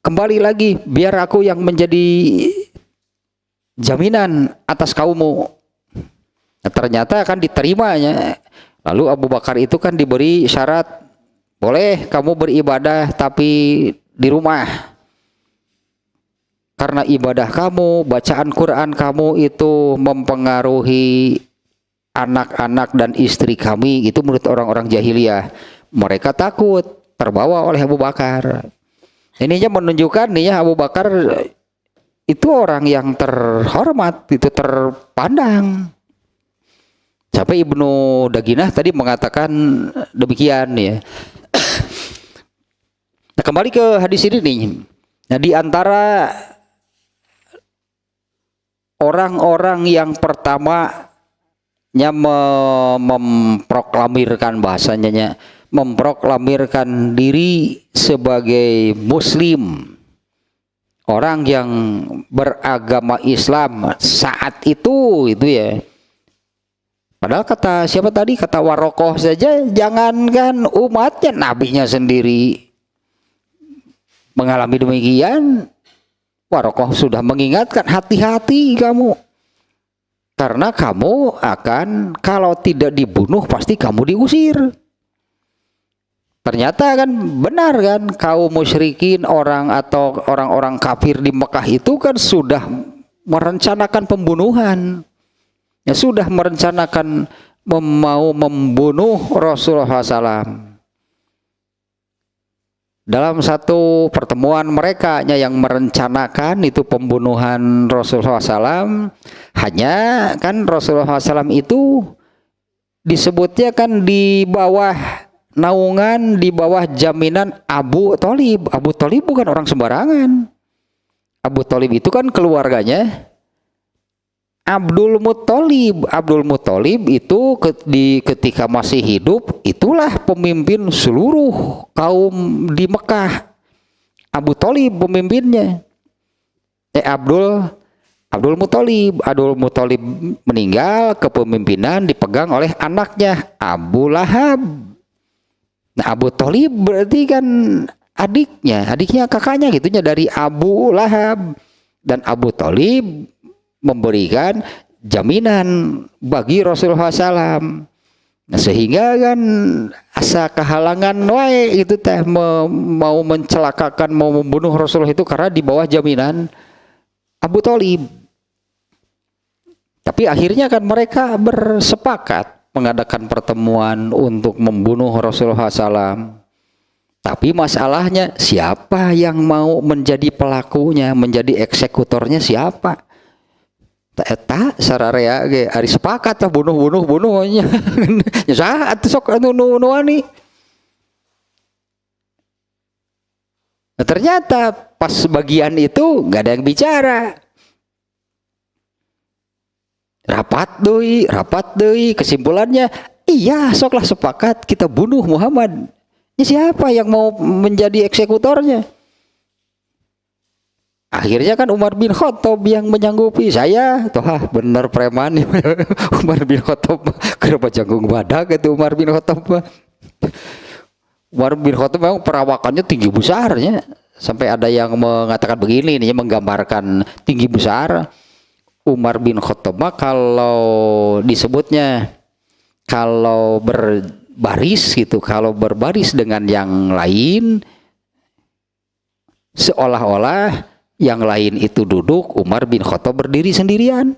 kembali lagi, biar aku yang menjadi jaminan atas kaummu. Nah, ternyata akan diterimanya. Lalu Abu Bakar itu kan diberi syarat, boleh kamu beribadah tapi di rumah. Karena ibadah kamu, bacaan Quran kamu itu mempengaruhi anak-anak dan istri kami. Itu menurut orang-orang jahiliyah. Mereka takut terbawa oleh Abu Bakar. Ininya menunjukkan nih ya, Abu Bakar itu orang yang terhormat, itu terpandang. Sampai Ibnu Daginah tadi mengatakan demikian ya. Nah, kembali ke hadis ini nih. Nah, di antara orang-orang yang pertamanya memproklamirkan bahasanya, memproklamirkan diri sebagai Muslim, orang yang beragama Islam saat itu ya. Padahal kata siapa tadi, kata Warokoh saja, jangankan umatnya, nabinya sendiri mengalami demikian. Warokoh sudah mengingatkan, hati-hati kamu, karena kamu akan, kalau tidak dibunuh pasti kamu diusir. Ternyata kan benar kan, kaum musyrikin, orang-orang kafir di Mekah itu kan sudah merencanakan pembunuhan, ya sudah merencanakan mau membunuh Rasulullah SAW. Dalam satu pertemuan mereka yang merencanakan itu pembunuhan Rasulullah SAW, hanya kan Rasulullah SAW itu disebutnya kan di bawah naungan, di bawah jaminan Abu Thalib. Abu Thalib bukan orang sembarangan. Abu Thalib itu kan keluarganya Abdul Muthalib. Abdul Muthalib itu ketika masih hidup itulah pemimpin seluruh kaum di Mekah. Abu Thalib pemimpinnya. Abdul Muthalib. Abdul Muthalib meninggal, kepemimpinan dipegang oleh anaknya Abu Lahab. Nah, Abu Thalib berarti kan adiknya kakaknya gitunya dari Abu Lahab, dan Abu Thalib memberikan jaminan bagi Rasulullah SAW. Nah, sehingga kan asa kehalangan wae itu teh mau mencelakakan, mau membunuh Rasulullah itu karena di bawah jaminan Abu Thalib. Tapi akhirnya kan mereka bersepakat mengadakan pertemuan untuk membunuh Rasulullah SAW. Tapi masalahnya siapa yang mau menjadi pelakunya, menjadi eksekutornya siapa? Eta sararea ge ari sepakat lah bunuhnya. Ya saat sok anu nuani. Nah, ternyata pas bagian itu nggak ada yang bicara. Rapat deui, kesimpulannya iya soklah sepakat kita bunuh Muhammad. Ini siapa yang mau menjadi eksekutornya? Akhirnya kan Umar bin Khattab yang menyanggupi. Saya bener preman Umar bin Khattab kenapa janggung badak itu Umar bin Khattab. Umar bin Khattab memang perawakannya tinggi besarnya, sampai ada yang mengatakan begini nih, menggambarkan tinggi besar Umar bin Khattab kalau disebutnya kalau berbaris gitu, kalau berbaris dengan yang lain seolah-olah yang lain itu duduk, Umar bin Khattab berdiri sendirian.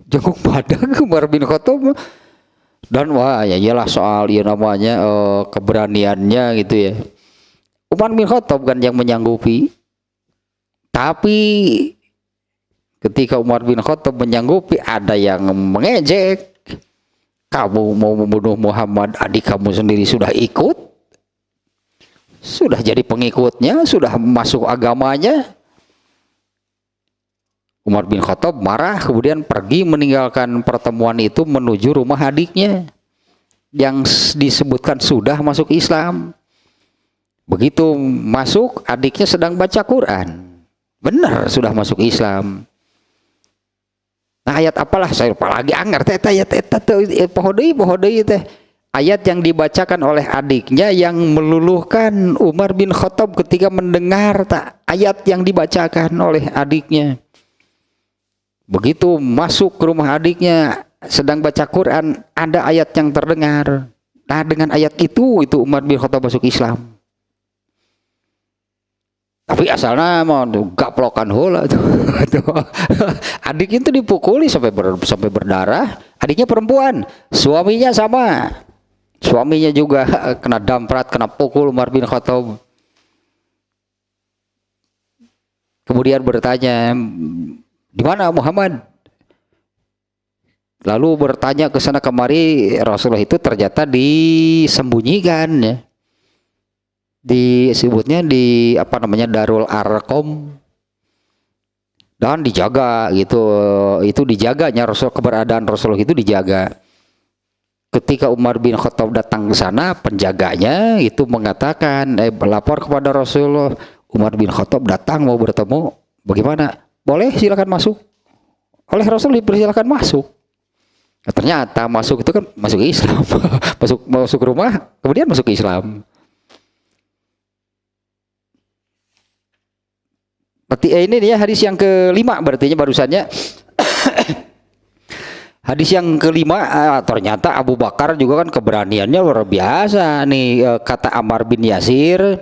Jangkung badak Umar bin Khattab. Dan wah ya iyalah soal ya namanya keberaniannya gitu ya. Umar bin Khattab kan yang menyanggupi. Tapi ketika Umar bin Khattab menyanggupi, ada yang mengejek. Kamu mau membunuh Muhammad, adik kamu sendiri sudah ikut, sudah jadi pengikutnya, sudah masuk agamanya. Umar bin Khattab marah, kemudian pergi meninggalkan pertemuan itu menuju rumah adiknya yang disebutkan sudah masuk Islam. Begitu masuk, adiknya sedang baca Quran. Benar sudah masuk Islam. Nah, ayat apalah saya lupa lagi anggar teh ayat eta teh pohodei teh. Ayat yang dibacakan oleh adiknya yang meluluhkan Umar bin Khattab ketika mendengar ayat yang dibacakan oleh adiknya. Begitu masuk ke rumah adiknya sedang baca Quran, ada ayat yang terdengar. Nah, dengan ayat itu Umar bin Khattab masuk Islam. Tapi asalnya mau gaplokan heula tuh. Adiknya itu dipukuli sampai berdarah. Adiknya perempuan, suaminya sama. Suaminya juga kena damprat, kena pukul Umar bin Khattab. Kemudian bertanya, di mana Muhammad? Lalu bertanya ke sana kemari, Rasulullah itu ternyata disembunyikan ya. Disebutnya di Darul Arqam, dan dijaga gitu. Itu dijaganya keberadaan Rasulullah itu dijaga. Ketika Umar bin Khattab datang ke sana, penjaganya itu mengatakan, lapor kepada Rasulullah, Umar bin Khattab datang mau bertemu, bagaimana? Boleh, silakan masuk. Oleh Rasul dipersilakan masuk. Nah, ternyata masuk itu kan masuk Islam. masuk rumah, kemudian masuk Islam. Berarti ini dia hadis yang kelima, berarti barusannya. Hadis yang kelima, ternyata Abu Bakar juga kan keberaniannya luar biasa nih. Kata Ammar bin Yasir,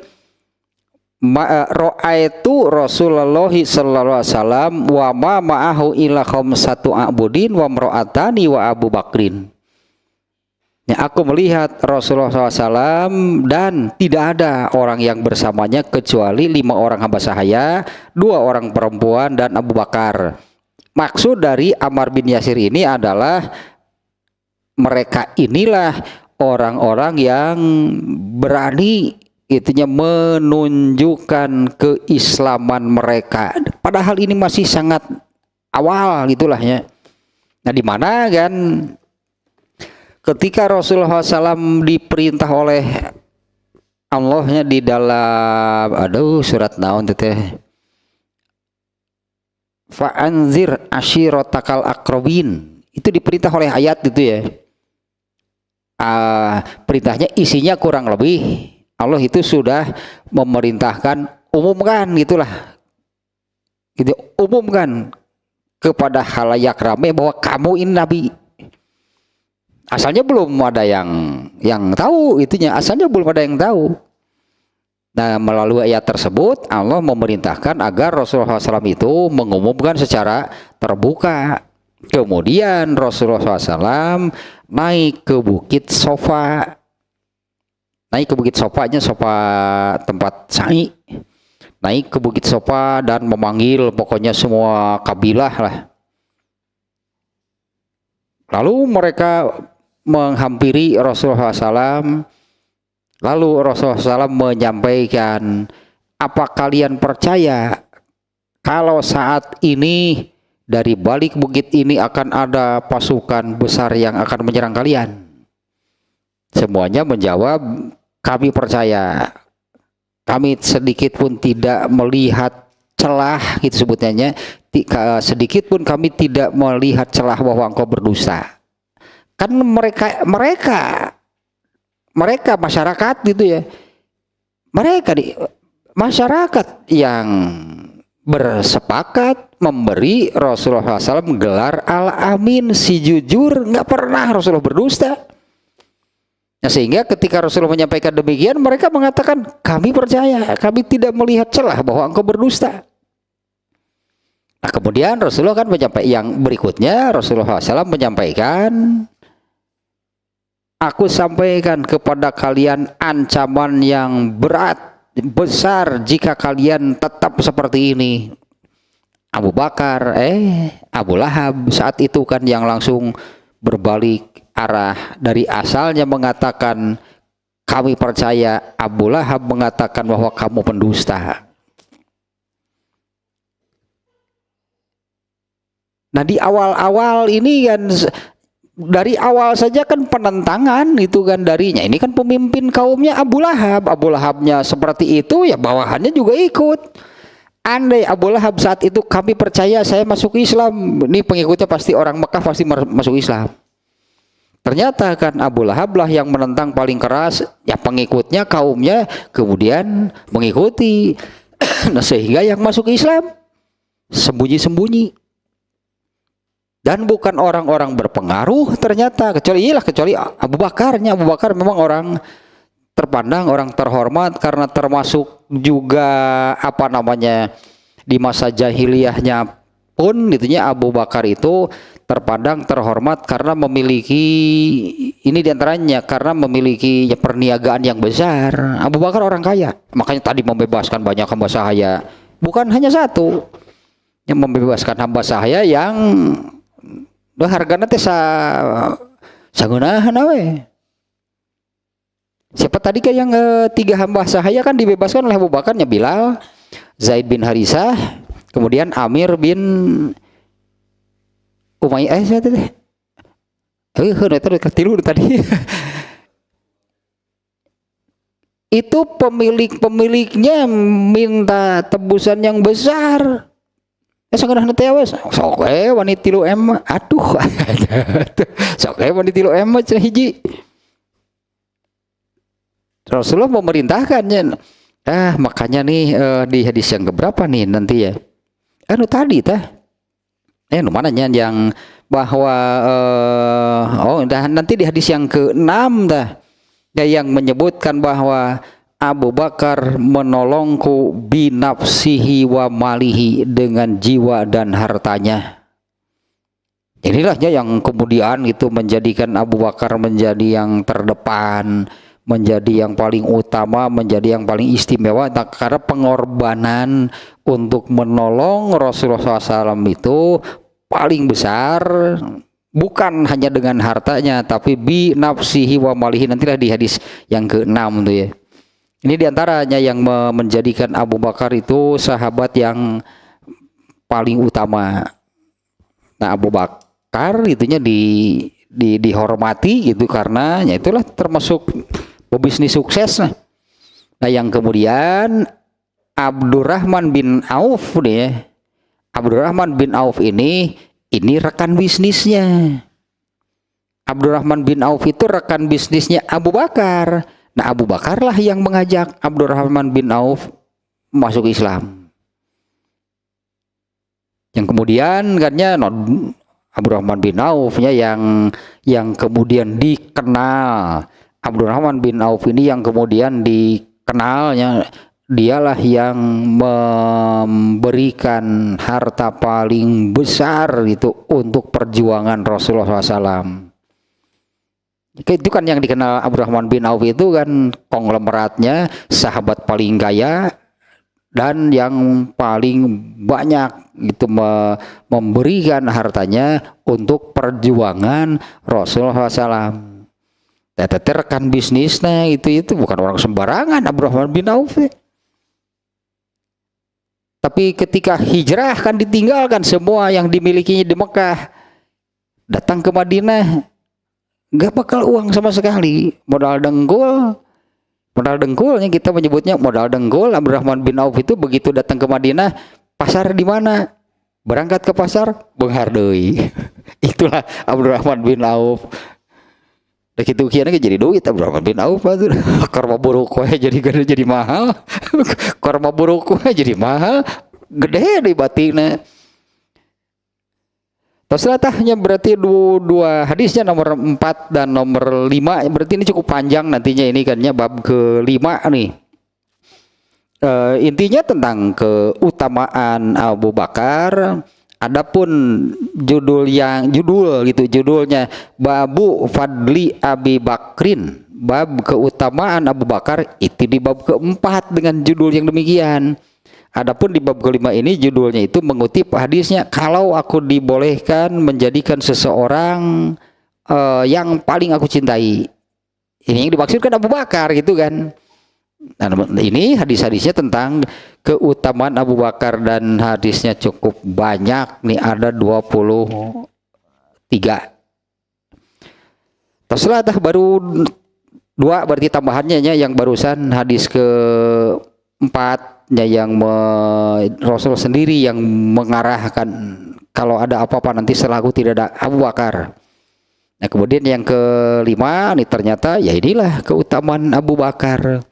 ra'aitu Rasulullah sallallahu alaihi wasallam wa ma ma'ahu illa khamsatu a'budin wa imra'atani wa Abu Bakrin. Ya, aku melihat Rasulullah SAW dan tidak ada orang yang bersamanya kecuali 5 orang hamba sahaya, 2 orang perempuan dan Abu Bakar. Maksud dari Ammar bin Yasir ini adalah mereka inilah orang-orang yang berani itunya menunjukkan keislaman mereka. Padahal ini masih sangat awal gitulah ya. Nah, di mana kan ketika Rasulullah SAW diperintah oleh Allahnya di dalam surat naon teh, fa'anzir ashiratakal akrobin, itu diperintah oleh ayat itu ya. perintahnya isinya kurang lebih Allah itu sudah memerintahkan umumkan gitulah, gitu, umumkan kepada khalayak ramai bahwa kamu ini nabi. Asalnya belum ada yang tahu itunya, asalnya belum ada yang tahu. Nah, melalui ayat tersebut Allah memerintahkan agar Rasulullah SAW itu mengumumkan secara terbuka. Kemudian Rasulullah SAW naik ke Bukit Sofa. Naik ke Bukit Sofanya, Sofa tempat sa'i. Naik ke Bukit Sofa dan memanggil pokoknya semua kabilah lah. Lalu mereka menghampiri Rasulullah SAW. Lalu Rasulullah SAW menyampaikan, apa kalian percaya kalau saat ini dari balik bukit ini akan ada pasukan besar yang akan menyerang kalian? Semuanya menjawab, kami percaya. Kami sedikit pun tidak melihat celah, gitu sebutnya. Sedikit pun kami tidak melihat celah bahwa engkau berdusta. Kan mereka masyarakat gitu ya. Mereka masyarakat yang bersepakat memberi Rasulullah SAW gelar Al-Amin, si jujur, nggak pernah Rasulullah berdusta. Nah, sehingga ketika Rasulullah menyampaikan demikian, mereka mengatakan, kami percaya, kami tidak melihat celah bahwa engkau berdusta. Nah, kemudian Rasulullah kan menyampaikan yang berikutnya, Rasulullah SAW menyampaikan, aku sampaikan kepada kalian ancaman yang berat, besar jika kalian tetap seperti ini. Abu Bakar, Abu Lahab saat itu kan yang langsung berbalik arah dari asalnya mengatakan kami percaya, Abu Lahab mengatakan bahwa kamu pendusta. Nah, di awal-awal ini kan, dari awal saja kan penentangan itu kan darinya. Ini kan pemimpin kaumnya Abu Lahab. Abu Lahabnya seperti itu, ya bawahannya juga ikut. Andai Abu Lahab saat itu kami percaya saya masuk Islam, ini pengikutnya pasti orang Mekah pasti masuk Islam. Ternyata kan Abu Lahab lah yang menentang paling keras, ya pengikutnya kaumnya kemudian mengikuti. Nah, sehingga yang masuk Islam sembunyi-sembunyi. Dan bukan orang-orang berpengaruh ternyata, kecuali Abu Bakarnya. Abu Bakar memang orang terpandang, orang terhormat karena termasuk juga di masa jahiliyahnya pun itunya Abu Bakar itu terpandang terhormat karena memiliki ini diantaranya karena memiliki perniagaan yang besar. Abu Bakar orang kaya, makanya tadi membebaskan banyak hamba sahaya, bukan hanya satu, yang membebaskan hamba sahaya yang harganya teh sagunahan we. Siapa tadi kan yang 3 hamba sahaya kan dibebaskan oleh Abu Bakarnya, Bilal, Zaid bin Harisah, kemudian Amir bin Umayyah tadi. Itu pemiliknya minta tebusan yang besar. Sangat tewas. Sok wanita 3 M. Aduh. Sok wanita 3 M hiji. Rasulullah memerintahkannya. Makanya nih di hadis yang keberapa nih nanti ya? Tadi mananya yang bahwa nanti di hadis yang ke-6 yang menyebutkan bahwa Abu Bakar menolongku binafsihi wa malihi, dengan jiwa dan hartanya. Inilah yang kemudian itu menjadikan Abu Bakar menjadi yang terdepan, menjadi yang paling utama, menjadi yang paling istimewa, karena pengorbanan untuk menolong Rasulullah SAW itu paling besar, bukan hanya dengan hartanya, tapi bi nafsihi wa malihi. Nantilah di hadis yang ke-6 tuh ya. Ini diantaranya yang menjadikan Abu Bakar itu sahabat yang paling utama. Nah, Abu Bakar itunya dihormati gitu karena ya itulah termasuk pebisnis sukses. Nah, yang kemudian Abdurrahman bin Auf nih, Abdurrahman bin Auf ini rekan bisnisnya. Abdurrahman bin Auf itu rekan bisnisnya Abu Bakar. Nah, Abu Bakar lah yang mengajak Abdurrahman bin Auf masuk Islam. Yang kemudian katanya Abdurrahman bin Auf-nya yang kemudian dikenal. Abdurrahman bin Auf ini yang kemudian dikenalnya, dialah yang memberikan harta paling besar itu untuk perjuangan Rasulullah SAW. Itu kan yang dikenal Abdurrahman bin Auf itu kan konglomeratnya sahabat paling kaya dan yang paling banyak itu memberikan hartanya untuk perjuangan Rasulullah SAW. Tetapi rekan bisnisnya itu bukan orang sembarangan Abdurrahman bin Auf. Tapi ketika hijrah kan ditinggalkan semua yang dimilikinya di Mekah, datang ke Madinah, gak bakal uang sama sekali, modal dengkulnya kita menyebutnya modal dengkul. Abdurrahman bin Auf itu begitu datang ke Madinah, pasar di mana? Berangkat ke pasar, benghar deui. Itulah Abdurrahman bin Auf. Da kitu kieu jadi duit Abdurrahman bin Auf atuh. Korma buruk we jadi mahal. Korma buruk we jadi mahal, gede deui batina. Taslatahnya berarti dua hadisnya nomor 4 dan nomor 5, berarti ini cukup panjang nantinya ini kan ya, bab ke-5 nih. Intinya tentang keutamaan Abu Bakar. Adapun judulnya Babu Fadli Abi Bakrin, bab keutamaan Abu Bakar, itu di bab ke-4 dengan judul yang demikian. Adapun di bab ke-5 ini judulnya itu mengutip hadisnya, kalau aku dibolehkan menjadikan seseorang yang paling aku cintai. Ini yang dimaksudkan Abu Bakar gitu kan. Nah, ini hadis-hadisnya tentang keutamaan Abu Bakar dan hadisnya cukup banyak nih, ada 23. Teruslah baru 2 berarti tambahannya yang barusan hadis ke-4 yang Rasul sendiri yang mengarahkan kalau ada apa-apa nanti setelah aku tidak ada Abu Bakar. Nah kemudian yang ke-5 nih ternyata ya inilah keutamaan Abu Bakar.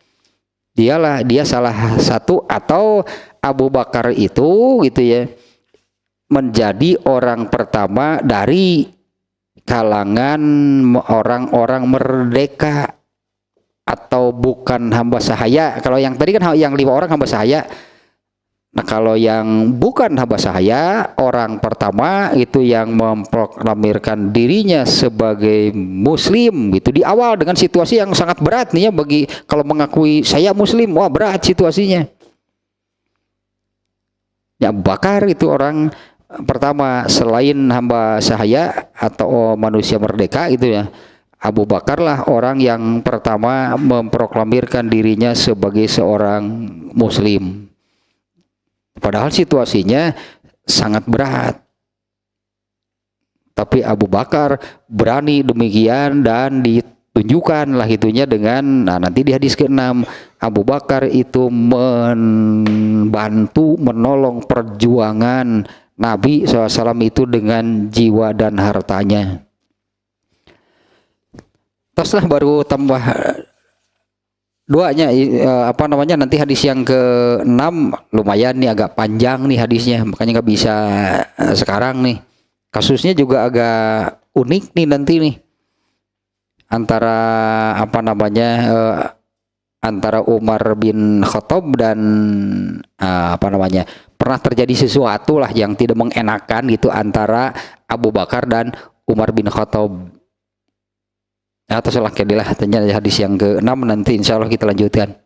Dia salah satu, atau Abu Bakar itu gitu ya, menjadi orang pertama dari kalangan orang-orang merdeka atau bukan hamba sahaya. Kalau yang tadi kan yang 5 orang hamba sahaya. Nah kalau yang bukan hamba sahaya, orang pertama itu yang memproklamirkan dirinya sebagai muslim gitu di awal, dengan situasi yang sangat berat nih ya, bagi kalau mengakui saya muslim, wah berat situasinya. Ya Abu Bakar itu orang pertama selain hamba sahaya atau manusia merdeka itu ya. Abu Bakar lah orang yang pertama memproklamirkan dirinya sebagai seorang muslim. Padahal situasinya sangat berat. Tapi Abu Bakar berani demikian dan ditunjukkan lah itunya dengan, nah nanti di hadis ke-6, Abu Bakar itu membantu menolong perjuangan Nabi SAW itu dengan jiwa dan hartanya. Teruslah baru tambah 2-nya nanti hadis yang ke-6 lumayan nih, agak panjang nih hadisnya, makanya nggak bisa sekarang nih. Kasusnya juga agak unik nih nanti nih, antara antara Umar bin Khattab dan pernah terjadi sesuatu lah yang tidak mengenakan gitu antara Abu Bakar dan Umar bin Khattab. Atau salah kedilah tanya hadis yang ke-6 nanti insya Allah kita lanjutkan.